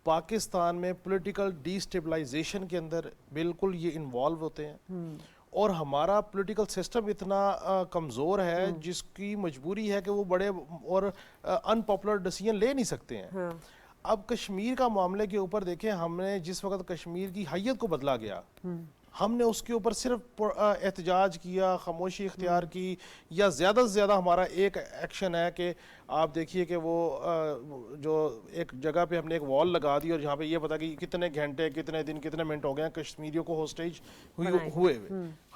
D: پاکستان میں پولیٹیکل ڈی اسٹیبلائزیشن کے اندر بالکل یہ انوالو ہوتے ہیں، اور ہمارا پولیٹیکل سسٹم اتنا کمزور ہے جس کی مجبوری ہے کہ وہ بڑے اور ان پاپولر ڈیسیژن لے نہیں سکتے ہیں. اب کشمیر کا معاملے کے اوپر دیکھیں، ہم نے جس وقت کشمیر کی حیت کو بدلا گیا ہم نے اس کے اوپر صرف احتجاج کیا, خاموشی اختیار کی, یا زیادہ سے زیادہ ہمارا ایک ایکشن ہے کہ آپ دیکھیے کہ وہ جو ایک جگہ پہ ہم نے ایک وال لگا دی اور جہاں پہ یہ پتا کہ کتنے گھنٹے, کتنے دن, کتنے منٹ ہو گئے ہیں کشمیریوں کو ہوسٹیج ہوئے,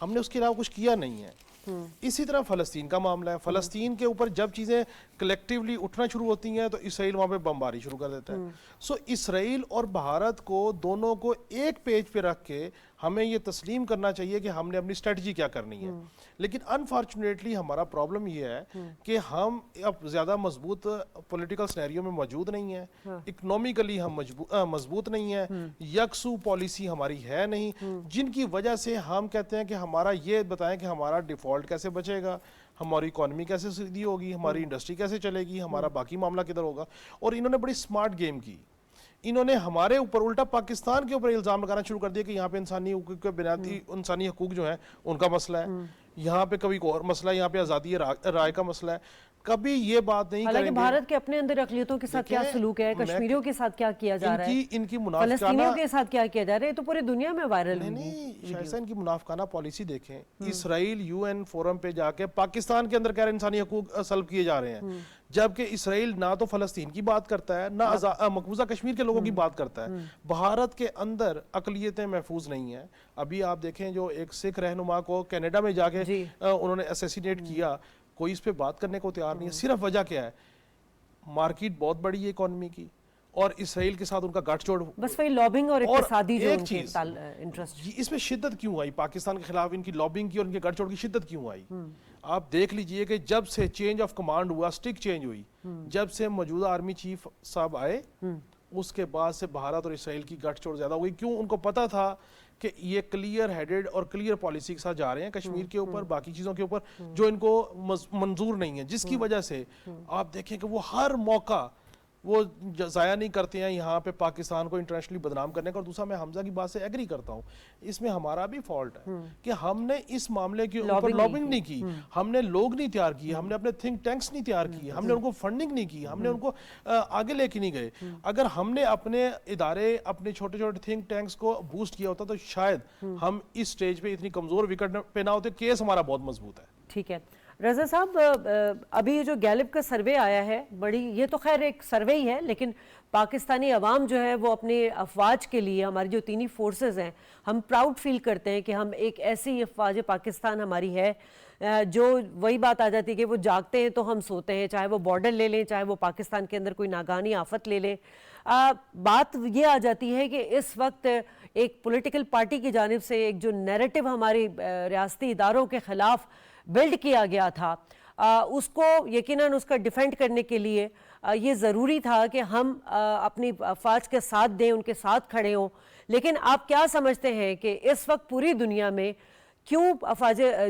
D: ہم نے اس کے علاوہ کچھ کیا نہیں ہے. اسی طرح فلسطین کا معاملہ ہے. فلسطین کے اوپر جب چیزیں کلیکٹیولی اٹھنا شروع ہوتی ہیں تو اسرائیل وہاں پہ بمباری شروع کر دیتا ہے. سو اسرائیل اور بھارت کو دونوں کو ایک پیج پہ رکھ کے ہمیں یہ تسلیم کرنا چاہیے کہ ہم نے اپنی اسٹریٹجی کیا کرنی ہے. لیکن انفارچونیٹلی ہمارا پرابلم یہ ہے کہ ہم اب زیادہ مضبوط پولیٹیکل سینیریو میں موجود نہیں ہیں, اکنومیکلی ہم مضبوط نہیں ہیں, یکسو پالیسی ہماری ہے نہیں, جن کی وجہ سے ہم کہتے ہیں کہ ہمارا یہ بتائیں کہ ہمارا ڈیفالٹ کیسے بچے گا, ہماری اکانومی کیسے سیدھی ہوگی, ہماری انڈسٹری کیسے چلے گی, ہمارا باقی معاملہ کدھر ہوگا. اور انہوں نے بڑی سمارٹ گیم کی, انہوں نے ہمارے اوپر الٹا پاکستان کے اوپر الزام لگانا شروع کر دیا کہ یہاں پہ انسانی حقوق کے بنیادی انسانی حقوق جو ہیں ان کا مسئلہ ہے, یہاں پہ کبھی اور مسئلہ ہے, یہاں پہ آزادی رائے کا مسئلہ ہے. کبھی یہ بات نہیں کریں گے.
A: حالانکہ بھارت کے اپنے اندر اقلیتوں کے ساتھ کیا سلوک ہے, کشمیریوں کے ساتھ کیا کیا جا رہا ہے,
D: ان کی
A: فلسطینیوں کے ساتھ کیا کیا جا رہا ہے, تو پوری دنیا میں وائرل ہے.
D: نہیں شائستہ, ان کی منافقانہ پالیسی دیکھیں. اسرائیل یو این فورم پہ جا کے پاکستان کے اندر کہہ رہے انسانی حقوق سلب کیے جا رہے ہیں, جبکہ اسرائیل نہ تو فلسطین کی بات کرتا ہے, نہ مقبوضہ کشمیر کے لوگوں کی بات کرتا ہے. بھارت کے اندر اقلیتیں محفوظ نہیں ہیں. ابھی آپ دیکھیں جو ایک سکھ رہنما کو کینیڈا میں جا کے انہوں نے اسیسینیٹ کیا, کوئی اس پہ بات کرنے کو تیار نہیں ہے. صرف وجہ کیا ہے, مارکیٹ بہت بڑی ہے اکانومی کی, اور اسرائیل کے ساتھ ان کا گٹھ جوڑ,
A: بس وہی لابنگ اور اقتصادی جو ان کے انٹرسٹ.
D: اس میں شدت کیوں آئی پاکستان کے خلاف, ان کی لابنگ کی اور ان کے گٹھ جوڑ کی شدت کیوں آئی؟ آپ دیکھ لیجئے کہ جب سے چینج آف کمانڈ ہوا, سٹک چینج ہوئی, جب سے موجودہ آرمی چیف صاحب آئے, اس کے بعد سے بھارت اور اسرائیل کی گٹھ جوڑ زیادہ ہوئی. کیوں؟ ان کو پتا تھا کہ یہ کلیئر ہیڈڈ اور کلیئر پالیسی کے ساتھ جا رہے ہیں کشمیر کے اوپر, باقی چیزوں کے اوپر جو ان کو منظور نہیں ہے, جس کی وجہ سے آپ دیکھیں کہ وہ ہر موقع وہ ضائع نہیں کرتے ہیں یہاں پہ پاکستان کو انٹرنیشنلی بدنام کرنے کا. اور دوسرا, میں حمزہ کی بات سے ایگری کرتا ہوں, اس میں ہمارا بھی فالٹ ہے کہ ہم نے اس معاملے کے اوپر لابنگ نہیں کی, ہم نے لوگ نہیں تیار کیے, ہم نے اپنے تھنک ٹینکس نہیں تیار کیے, ہم نے ان کو فنڈنگ نہیں کی, ہم نے ان کو آگے لے کے نہیں گئے. اگر ہم نے اپنے ادارے, اپنے چھوٹے چھوٹے تھنک ٹینکس کو بوسٹ کیا ہوتا تو شاید ہم اس سٹیج پہ اتنی کمزور وکٹ پہ نہ ہوتے. کیس ہمارا بہت مضبوط ہے.
A: ٹھیک ہے رضا صاحب, ابھی جو گیلپ کا سروے آیا ہے, بڑی, یہ تو خیر ایک سروے ہی ہے, لیکن پاکستانی عوام جو ہے وہ اپنے افواج کے لیے, ہماری جو تینی فورسز ہیں, ہم پراؤڈ فیل کرتے ہیں کہ ہم ایک ایسی افواج پاکستان ہماری ہے جو, وہی بات آ جاتی ہے کہ وہ جاگتے ہیں تو ہم سوتے ہیں, چاہے وہ بارڈر لے لیں, چاہے وہ پاکستان کے اندر کوئی ناگہانی آفت لے لیں. بات یہ آ جاتی ہے کہ اس وقت ایک پولیٹیکل پارٹی کی جانب سے ایک جو نیریٹو ہماری ریاستی اداروں کے خلاف بلڈ کیا گیا تھا, اس کو یقیناً اس کا ڈیفینڈ کرنے کے لیے یہ ضروری تھا کہ ہم اپنی افواج کے ساتھ دیں, ان کے ساتھ کھڑے ہوں. لیکن آپ کیا سمجھتے ہیں کہ اس وقت پوری دنیا میں کیوں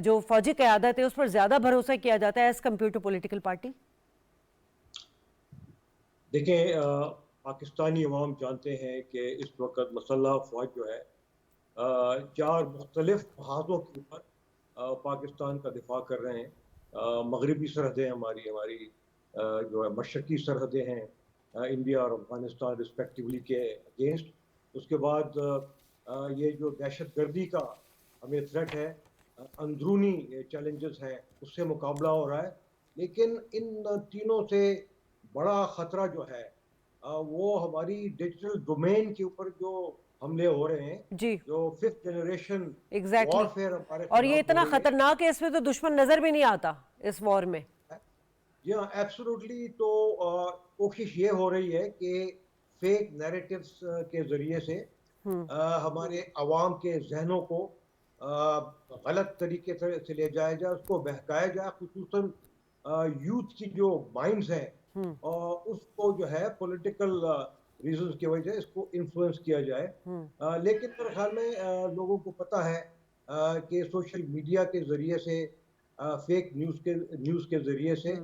A: جو فوجی قیادت ہے اس پر زیادہ بھروسہ کیا جاتا ہے as compared to political party?
E: دیکھیں, پاکستانی عوام جانتے ہیں کہ اس وقت مسلح فوج جو ہے 4 مختلف محاذوں کے اوپر پاکستان کا دفاع کر رہے ہیں. مغربی سرحدیں ہماری جو ہے مشرقی سرحدیں ہیں انڈیا اور افغانستان رسپیکٹیولی کے اگینسٹ. اس کے بعد یہ جو دہشت گردی کا ہمیں تھریٹ ہے, اندرونی چیلنجز ہیں, اس سے مقابلہ ہو رہا ہے. لیکن ان تینوں سے بڑا خطرہ جو ہے وہ ہماری ڈیجیٹل ڈومین کے اوپر جو حملے ہو رہے ہیں,
A: جی,
E: جو 5th جنریشن
A: ایگزیکٹلی,
E: وارفیئر ہمارے,
A: اور یہ اتنا خطرناک ہے, اس میں تو دشمن نظر بھی نہیں آتا اس وار میں.
E: جی ہاں, ایبسولوٹلی. تو کوشش یہ ہو رہی ہے کہ فیک نیریٹیوز کے ذریعے سے ہمارے عوام کے ذہنوں کو غلط طریقے سے لے جایا جائے, اس کو بہکایا جائے, خصوصاً یوتھ کی جو مائنڈز ہیں اس کو جو ہے پولیٹیکل ریزنز کی وجہ سے اس کو انفلوئنس کیا جائے. لیکن میرے خیال میں لوگوں کو پتہ ہے کہ سوشل میڈیا کے ذریعے سے, فیک نیوز کے ذریعے سے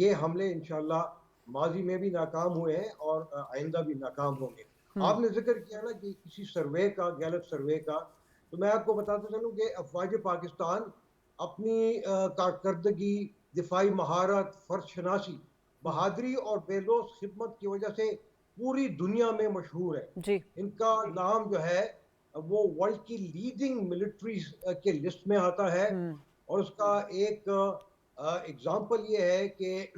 E: یہ حملے انشاءاللہ ماضی میں بھی ناکام ہوئے ہیں اور آئندہ بھی ناکام ہوں گے. آپ نے ذکر کیا نا کہ کسی سروے کا, گیلپ سروے کا, تو میں آپ کو بتاتا چلوں کہ افواج پاکستان اپنی کارکردگی, دفاعی مہارت, فرض شناسی, بہادری اور بے لوث خدمت کی وجہ سے پوری دنیا میں مشہور ہے.
A: جی,
E: ان کا نام جو ہے वो वर्ल्ड की लीडिंग मिलिट्री के लिस्ट में आता है, और उसका एक एग्जांपल ये है कि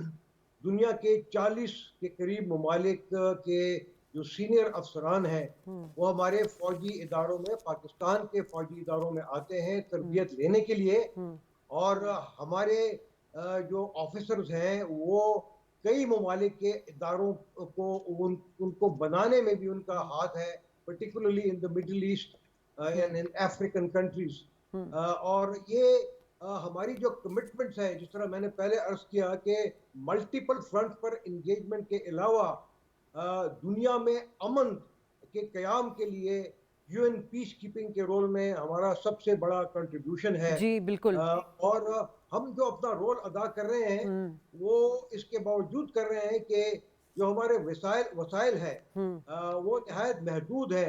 E: दुनिया के 40 के करीब ममालिक के जो सीनियर अफसरान हैं वो हमारे फौजी इदारों में, पाकिस्तान के फौजी इदारों में आते हैं तरबियत लेने के लिए, और हमारे जो ऑफिसर्स हैं वो कई ममालिक के इदारों को उनको बनाने में भी उनका हाथ है, particularly in the middle east and in African countries. और ये हमारी जो कमिटमेंट्स है, जिस तरह मैंने पहले अर्ज किया कि मल्टीपल फ्रंट पर इंगेजमेंट के अलावा दुनिया में अमन के क़याम के लिए यूएन पीस कीपिंग के रोल में हमारा सबसे बड़ा कंट्रीब्यूशन है।
A: जी बिल्कुल।
E: और हम जो अपना रोल अदा कर रहे हैं वो इसके बावजूद कर रहे हैं कि जो हमारे वसाइल है वो निहायत महदूद है,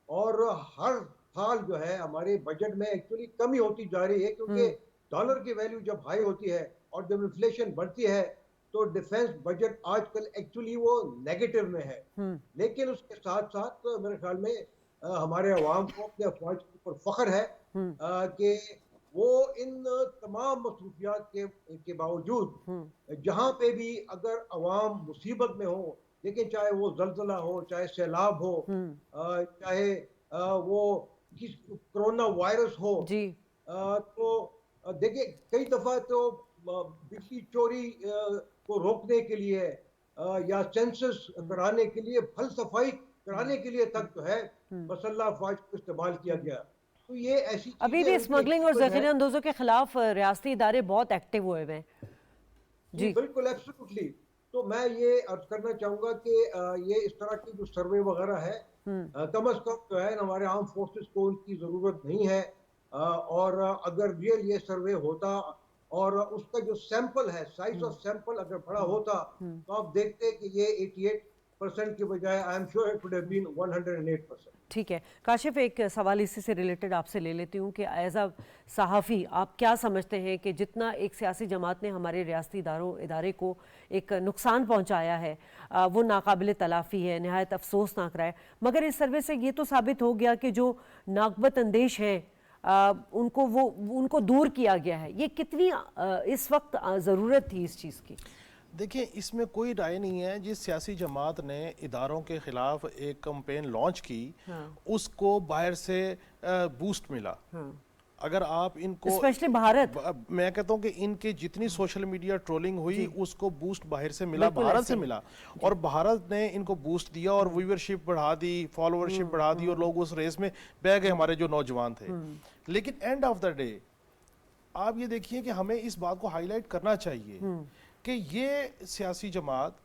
E: और हर साल जो है हमारे बजट में एक्चुअली कमी होती जा रही है, क्योंकि डॉलर की वैल्यू जब हाई होती है और जब इन्फ्लेशन बढ़ती है तो डिफेंस बजट आजकल एक्चुअली वो नेगेटिव में है। लेकिन उसके साथ साथ मेरे ख्याल में हमारे अवाम को अपने अफवाज के ऊपर फख्र है कि वो इन तमाम मसरूफियात के बावजूद जहाँ पे भी अगर अवाम मुसीबत में हो, लेकिन चाहे वो जल्जला हो, चाहे सैलाब हो, चाहे वो कोरोना वायरस हो,
A: जी
E: तो देखिए कई दफ़ा तो बिजली चोरी को रोकने के लिए या सेंसस कराने के लिए, फल सफाई कराने के लिए तक जो है मसल्ला अफवाज को इस्तेमाल किया गया। तो ये ऐसी
A: अभी भी स्मगलिंग और ज़ख़ीरा अंदोज़ों के खिलाफ रियासती इदारे बहुत एक्टिव हुए हैं।
E: जी बिल्कुल, एब्सोल्युटली। तो मैं ये अर्ज करना चाहूँगा कि ये इस तरह की जो सर्वे वगैरह है कम अज़ कम जो है हमारे आर्म फोर्सेस को उनकी ज़रूरत नहीं है, और अगर रियल ये सर्वे होता और उसका जो सैंपल है, साइज ऑफ सैंपल अगर बड़ा होता तो आप देखते कि ये 88% के बजाय I am sure it would have been 108%।
A: ठीक है काशिफ, एक सवाल इसी से रिलेटेड आपसे ले लेती हूँ कि एज अ सहाफ़ी आप क्या समझते हैं कि जितना एक सियासी जमात ने हमारे रियासती इदारे को एक नुकसान पहुँचाया है वो नाकाबिल तलाफ़ी है, नहायत अफसोसनाक रहा है, मगर इस सर्वे से ये तो साबित हो गया कि जो नाकबत अंदेश हैं उनको दूर किया गया है। ये कितनी इस वक्त ज़रूरत थी इस चीज़ की?
D: देखिए इसमें कोई राय नहीं है। जिस सियासी जमात ने इदारों के ख़िलाफ़ एक कैंपेन लॉन्च की उसको बाहर से बूस्ट मिला। अगर आप इनको
A: स्पेशली भारत,
D: मैं कहता हूँ कि इनके जितनी सोशल मीडिया ट्रोलिंग हुई उसको बूस्ट बाहर से मिला, भारत से मिला, और भारत ने इनको बूस्ट दिया और व्यूअरशिप बढ़ा दी, फॉलोअरशिप बढ़ा दी, और लोग उस रेस में बह गए हमारे जो नौजवान थे। लेकिन एंड ऑफ द डे आप ये देखिए कि हमें इस बात को हाईलाइट करना चाहिए कि ये सियासी जमात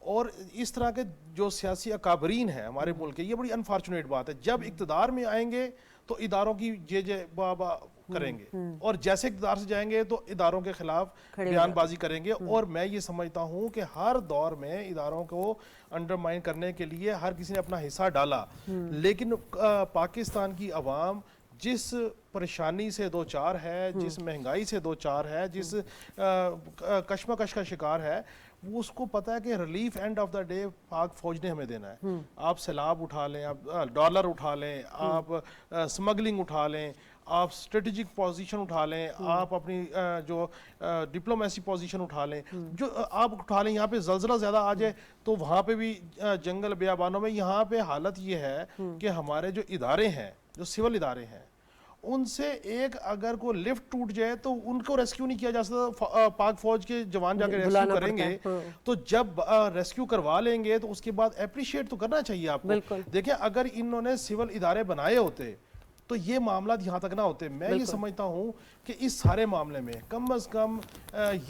D: और इस तरह के जो सियासी अकाबरीन हैं हमारे मुल्क के, ये बड़ी अनफॉर्चुनेट बात है। जब इक़्तिदार में आएंगे तो इदारों की जय बाबा करेंगे, और जैसे इक़्तिदार से जाएंगे तो इदारों के खिलाफ बयानबाजी करेंगे। और मैं ये समझता हूँ कि हर दौर में इदारों को अंडरमाइन करने के लिए हर किसी ने अपना हिस्सा डाला, लेकिन पाकिस्तान की अवाम जिस परेशानी से दो चार है, जिस महंगाई से दो चार है, जिस कश्मकश का शिकार है, वो उसको पता है कि relief end of the day पाक फौज ने हमें देना है। आप सैलाब उठा लें, आप डॉलर उठा लें, आप स्मगलिंग उठा लें, आप स्ट्रेटेजिक पोजीशन उठा लें, आप अपनी जो डिप्लोमेसी पोजीशन उठा लें, जो आप उठा लें। यहाँ पे जल्जला ज़्यादा आ जाए तो वहाँ पे भी जंगल बियाबानों में, यहाँ पे हालत ये है कि हमारे जो इदारे हैं, जो सिविल इदारे हैं, उनसे एक अगर को लिफ्ट टूट जाए तो उनको रेस्क्यू नहीं किया जा सकता। पाक फौज के जवान जाकर रेस्क्यू करेंगे, तो जब रेस्क्यू करवा लेंगे तो उसके बाद अप्रिशिएट तो करना चाहिए आपको। देखिए अगर इन्होंने सिविल इदारे बनाए होते तो ये मामला यहाँ तक ना होते। मैं ये समझता हूँ कि इस सारे मामले में कम अज़ कम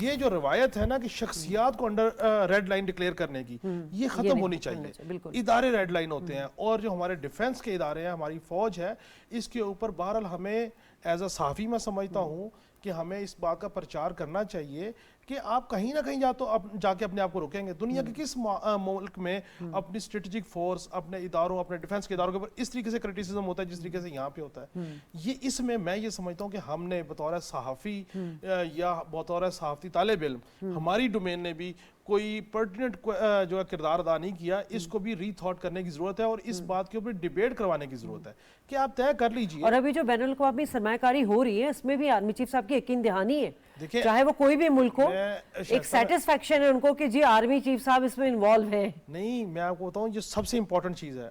D: ये जो रवायत है ना कि शख्सियात को अंडर रेड लाइन डिक्लेयर करने की, ये ख़त्म होनी चाहिए। इदारे रेड लाइन होते हैं, और जो हमारे डिफेंस के इदारे हैं, हमारी फ़ौज है, इसके ऊपर बहरहाल हमें एज अ सहाफ़ी मैं समझता हूँ कि हमें इस बात का प्रचार करना चाहिए कि आप कहीं ना कहीं जाके अपने आप को रोकेंगे। दुनिया के किस मुल्क में अपनी स्ट्रेटेजिक फोर्स, अपने इदारों, अपने डिफेंस के इदारों के ऊपर इस तरीके से क्रिटिसिज्म होता है जिस तरीके से यहाँ पे होता है? ये इसमें मैं ये समझता हूँ कि हमने बतौर सहाफ़ी या बतौर सहाफ़ती तालिब इल्म, हमारी डोमेन ने भी کوئی پرٹیننٹ جو ہے کردار ادا نہیں کیا، اس کو بھی ری تھاٹ کرنے کی ضرورت ہے اور اس بات کے اوپر ڈیبیٹ کروانے کی ضرورت ہے کہ آپ طے کر لیجئے.
A: اور ابھی جو بین الاقوامی سرمایہ کاری ہو رہی ہے اس میں بھی آرمی چیف صاحب کی یقین دہانی ہے،
D: دیکھیں
A: چاہے وہ کوئی بھی ملک ہو،
D: میں
A: ایک سیٹسفیکشن ہے ان کو کہ جی آرمی چیف صاحب اس میں انوالو ہیں.
D: نہیں، میں آپ کو بتاؤں یہ سب سے امپورٹنٹ چیز ہے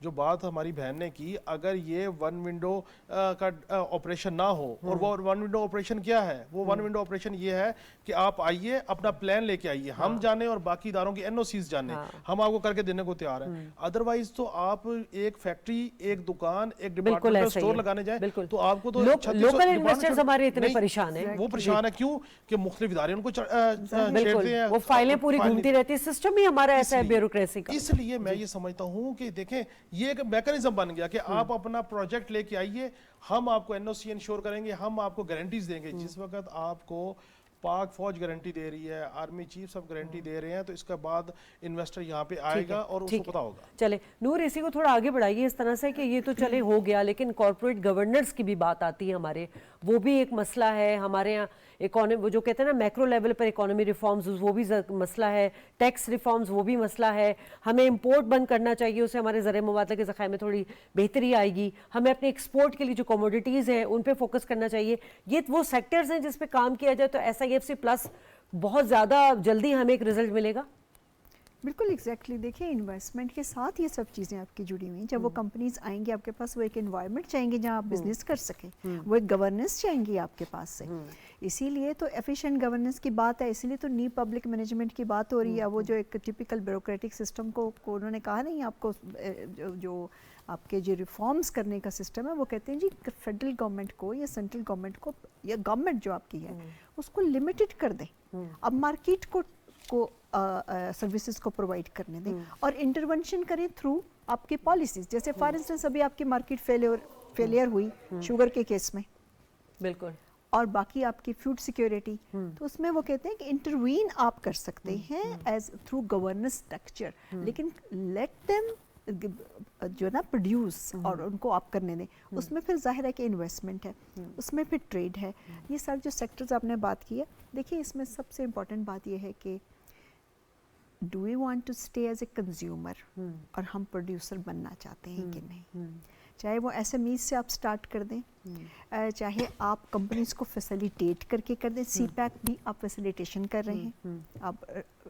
D: جو بات ہماری بہن نے کی. اگر یہ ون ونڈو کا آپریشن نہ ہو، اور وہ ون ونڈو آپریشن کیا ہے؟ وہ ون ونڈو آپریشن یہ ہے کہ آپ آئیے اپنا پلان لے کے آئیے، ہم جانے اور باقی اداروں کی NOCs جانے، ہم آپ کو کر کے دینے کو تیار ہیں. ادروائز تو آپ ایک فیکٹری، ایک دکان، ایک ڈپارٹمنٹل اسٹور لگانے جائیں تو آپ کو تو
A: لوکل انویسٹرز ہمارے اتنے پریشان ہیں.
D: وہ پریشان ہے کیوں کہ مختلف ادارے ان کو چھیڑتے ہیں،
A: وہ فائلیں پوری گھومتی رہتی ہے، سسٹم ہی ہمارا ایسا ہے بیوروکریسی کا.
D: اس لیے میں یہ سمجھتا ہوں کہ دیکھیں یہ ایک میکانزم بن گیا کہ آپ اپنا پروجیکٹ لے کے آئیے، ہم آپ کو NOC انشور کریں گے، ہم آپ کو گارنٹیز دیں گے. جس وقت آپ کو پاک فوج گارنٹی دے رہی ہے، آرمی چیف سب گارنٹی دے رہے ہیں، تو اس کے بعد انویسٹر یہاں پہ آئے گا اور اس کو پتا ہوگا.
A: چلے نور اسی کو تھوڑا آگے بڑھائیے اس طرح سے کہ یہ تو چلے ہو گیا، لیکن کارپوریٹ گورننس کی بھی بات آتی ہے ہمارے، وہ بھی ایک مسئلہ ہے ہمارے یہاں. وہ جو کہتے ہیں نا میکرو لیول پر اکانومی ریفارمز، وہ بھی مسئلہ ہے. ٹیکس ریفارمز وہ بھی مسئلہ ہے. ہمیں امپورٹ بند کرنا چاہیے، اس سے ہمارے زرعی مبادلہ کے ذخائر میں تھوڑی بہتری آئے گی. ہمیں اپنے ایکسپورٹ کے لیے جو کوموڈیٹیز ہیں ان پہ فوکس کرنا چاہیے. یہ وہ سیکٹرز ہیں جس پہ کام کیا جائے تو SIFC پلس بہت زیادہ جلدی ہمیں ایک رزلٹ ملے گا.
B: بالکل ایگزیکٹلی. دیکھیں انویسٹمنٹ کے ساتھ یہ سب چیزیں آپ کی جڑی ہوئی ہیں. جب وہ کمپنیز آئیں گے آپ کے پاس، وہ ایک انوائرمنٹ چاہیں گے جہاں آپ بزنس کر سکیں، وہ ایک گورننس چاہیں گی آپ کے پاس سے. اسی لیے تو ایفیشینٹ گورننس کی بات ہے، اسی لیے تو نئی پبلک مینجمنٹ کی بات ہو رہی ہے. وہ جو ایک ٹپیکل بیوروکریٹک سسٹم کو انہوں نے کہا نہیں آپ کو، جو آپ کے جو ریفارمز کرنے کا سسٹم ہے، وہ کہتے ہیں جی فیڈرل گورنمنٹ کو یا سینٹرل گورنمنٹ کو یا گورنمنٹ جو آپ کی ہے اس کو لمیٹڈ کر دیں. اب مارکیٹ کو سروسز کو پرووائڈ کرنے دیں اور انٹرونشن کریں تھرو آپ کی پالیسیز. جیسے فار انسٹنس ابھی آپ کی مارکیٹ فیلئر ہوئی شوگر کے کیس میں،
A: بالکل،
B: اور باقی آپ کی فوڈ سیکیورٹی، تو اس میں وہ کہتے ہیں کہ انٹروین آپ کر سکتے ہیں ایز تھرو گورننس اسٹرکچر، لیکن لیٹ دیم جو نا پروڈیوس اور ان کو آپ کرنے دیں. اس میں پھر ظاہر ہے کہ انویسٹمنٹ ہے، اس میں پھر ٹریڈ ہے. یہ سارے جو سیکٹرز آپ نے بات کی ہے، دیکھیے اس میں سب سے امپورٹنٹ بات یہ ہے کہ do we want to stay as a consumer, اور ہم پروڈیوسر بننا چاہتے ہیں کہ نہیں. چاہے وہ SMEs سے آپ سٹارٹ کر دیں، چاہے آپ کمپنیز کو فیسیلیٹیٹ کر کے کر دیں. CPEC بھی آپ فیسیلیٹیشن کر رہے ہیں، آپ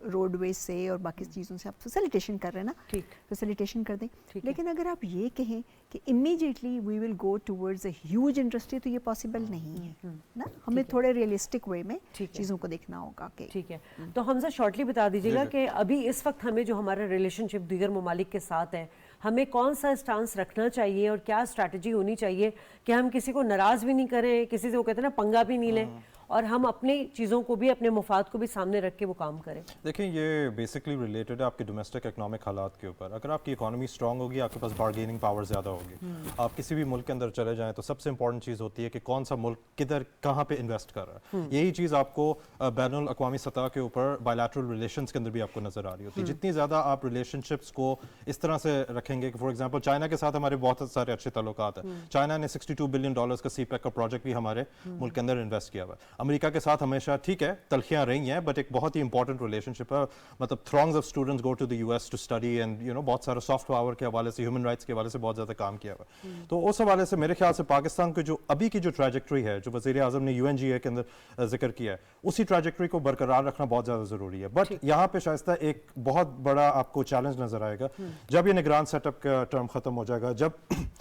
B: روڈ ویز سے اور باقی چیزوں سے آپ فیسیلیٹیشن کر رہے ہیں نا، فیسیلیٹیشن کر دیں. لیکن اگر آپ یہ کہیں کہ immediately we will go towards a huge industry, تو یہ پاسبل نہیں ہے نا. ہمیں تھوڑے ریئلسٹک وے میں چیزوں کو دیکھنا ہوگا. کہ
A: ٹھیک ہے، تو حمزہ شارٹلی بتا دیجیے گا کہ ابھی اس وقت ہمیں جو ہمارا ریلیشن شپ دیگر ممالک کے ساتھ ہے، ہمیں کون سا اسٹانس رکھنا چاہیے اور کیا اسٹریٹجی ہونی چاہیے کہ ہم کسی کو ناراض بھی نہیں کریں، کسی سے وہ کہتے ہیں نا پنگا بھی نہیں لیں، اور ہم اپنی چیزوں کو بھی، اپنے مفاد کو بھی سامنے رکھ کے وہ کام کریں.
C: دیکھیں یہ بیسکلی ریلیٹڈ ہے آپ کے ڈومیسٹک اکنامک حالات کے اوپر. اگر آپ کی اکانومی اسٹرانگ ہوگی، آپ کے پاس بارگیننگ پاور زیادہ ہوگی. آپ کسی بھی ملک کے اندر چلے جائیں تو سب سے امپورٹنٹ چیز ہوتی ہے کہ کون سا ملک کدھر کہاں پہ انویسٹ کر رہا ہے. یہی چیز آپ کو بین الاقوامی سطح کے اوپر بائیلیٹرل ریلیشنز کے اندر بھی آپ کو نظر آ رہی ہوتی ہے. جتنی زیادہ آپ ریلیشن شپس کو اس طرح سے رکھیں گے کہ فار ایگزامپل چائنا کے ساتھ ہمارے بہت سارے اچھے تعلقات ہیں. چائنا نے $62 بلین کا CPEC کا پروجیکٹ بھی ہمارے ملک کے اندر انویسٹ کیا ہوا ہے. امریکہ کے ساتھ ہمیشہ ٹھیک ہے تلخیاں رہی ہیں، بٹ ایک بہت ہی امپورٹنٹ ریلیشن شپ ہے. مطلب throngs of students go to the US to study and بہت سارا سافٹ پاور کے حوالے سے، ہیومن رائٹس کے حوالے سے بہت زیادہ کام کیا ہوا ہے. تو اس حوالے سے میرے خیال سے پاکستان کی جو ابھی کی جو ٹریجیکٹری ہے، جو وزیر اعظم نے UNGA کے اندر ذکر کیا ہے، اسی ٹریجیکٹری کو برقرار رکھنا بہت زیادہ ضروری ہے. بٹ یہاں پہ شائستہ ایک بہت بڑا آپ کو چیلنج نظر آئے گا جب یہ نگران سیٹ اپ کا ٹرم ختم ہو جائے گا، جب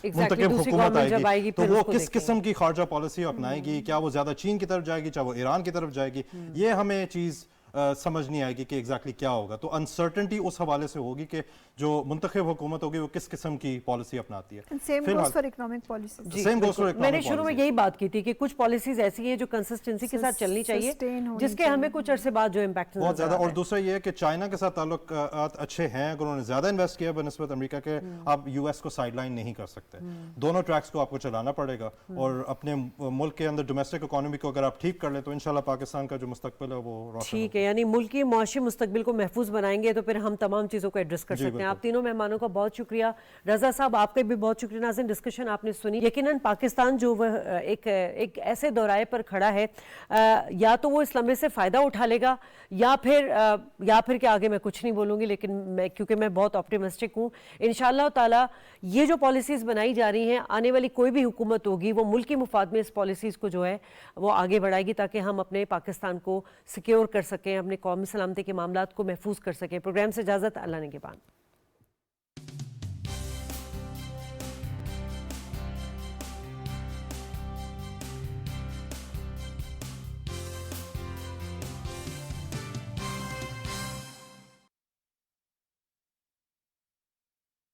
C: منتخب حکومت آئے گی تو وہ کس قسم کی خارجہ پالیسی اپنائے گی. کیا وہ زیادہ چین کی طرف جائے گی، چاہے وہ ایران کی طرف جائے گی، یہ ہمیں چیز سمجھ نہیں آئے گی کہ ایگزیکٹلی کیا ہوگا. تو انسرٹنٹی اس حوالے سے ہوگی کہ جو منتخب حکومت ہوگی وہ کس قسم کی پالیسی اپناتی ہے.
A: میں نے شروع میں یہی بات کی تھی کہ کچھ پالیسیز ایسی ہیں جو کنسسٹنسی کے ساتھ چلنی چاہیے، جس کے ہمیں کچھ عرصے بعد جو امپیکٹ
C: بہت زیادہ. اور دوسرا یہ ہے کہ چائنا کے ساتھ تعلقات اچھے ہیں، اگر انہوں نے زیادہ انویسٹ کیا بنسبت امریکہ کے، آپ US کو سائڈ لائن نہیں کر سکتے. دونوں ٹریکس کو آپ کو چلانا پڑے گا، اور اپنے ملک کے اندر ڈومیسٹک اکانومی کو اگر آپ ٹھیک کر لیں تو انشاءاللہ پاکستان کا جو مستقبل ہے وہ روشن.
A: ٹھیک ہے. शुक्रिया। यानी मुल्क की मुआशी मुस्तकबिल को महफूज बनाएंगे तो फिर हम तमाम चीज़ों को एड्रेस कर सकते हैं। आप तीनों मेहमानों का बहुत शुक्रिया। रजा साहब आपका भी बहुत शुक्रिया। नाज़रीन डिस्कशन आपने सुनी। यकीनन पाकिस्तान जो वह एक ऐसे दौराए पर खड़ा है, या तो वो इस लम्हे से फ़ायदा उठा लेगा या फिर के आगे मैं कुछ नहीं बोलूँगी, लेकिन क्योंकि मैं बहुत ऑप्टिमिस्टिक हूँ, इंशाअल्लाह ताला ये जो पॉलिसीज़ बनाई जा रही हैं, आने वाली कोई भी हुकूमत होगी वो मुल्क के मुफाद में इस पॉलिसीज़ को जो है वो आगे बढ़ाएगी ताकि हम अपने पाकिस्तान को सिक्योर कर सकें, अपने कौमी सलामती के मामलात को महफूज कर सकें। प्रोग्राम से इजाज़त, अल्लाह ने के बाद।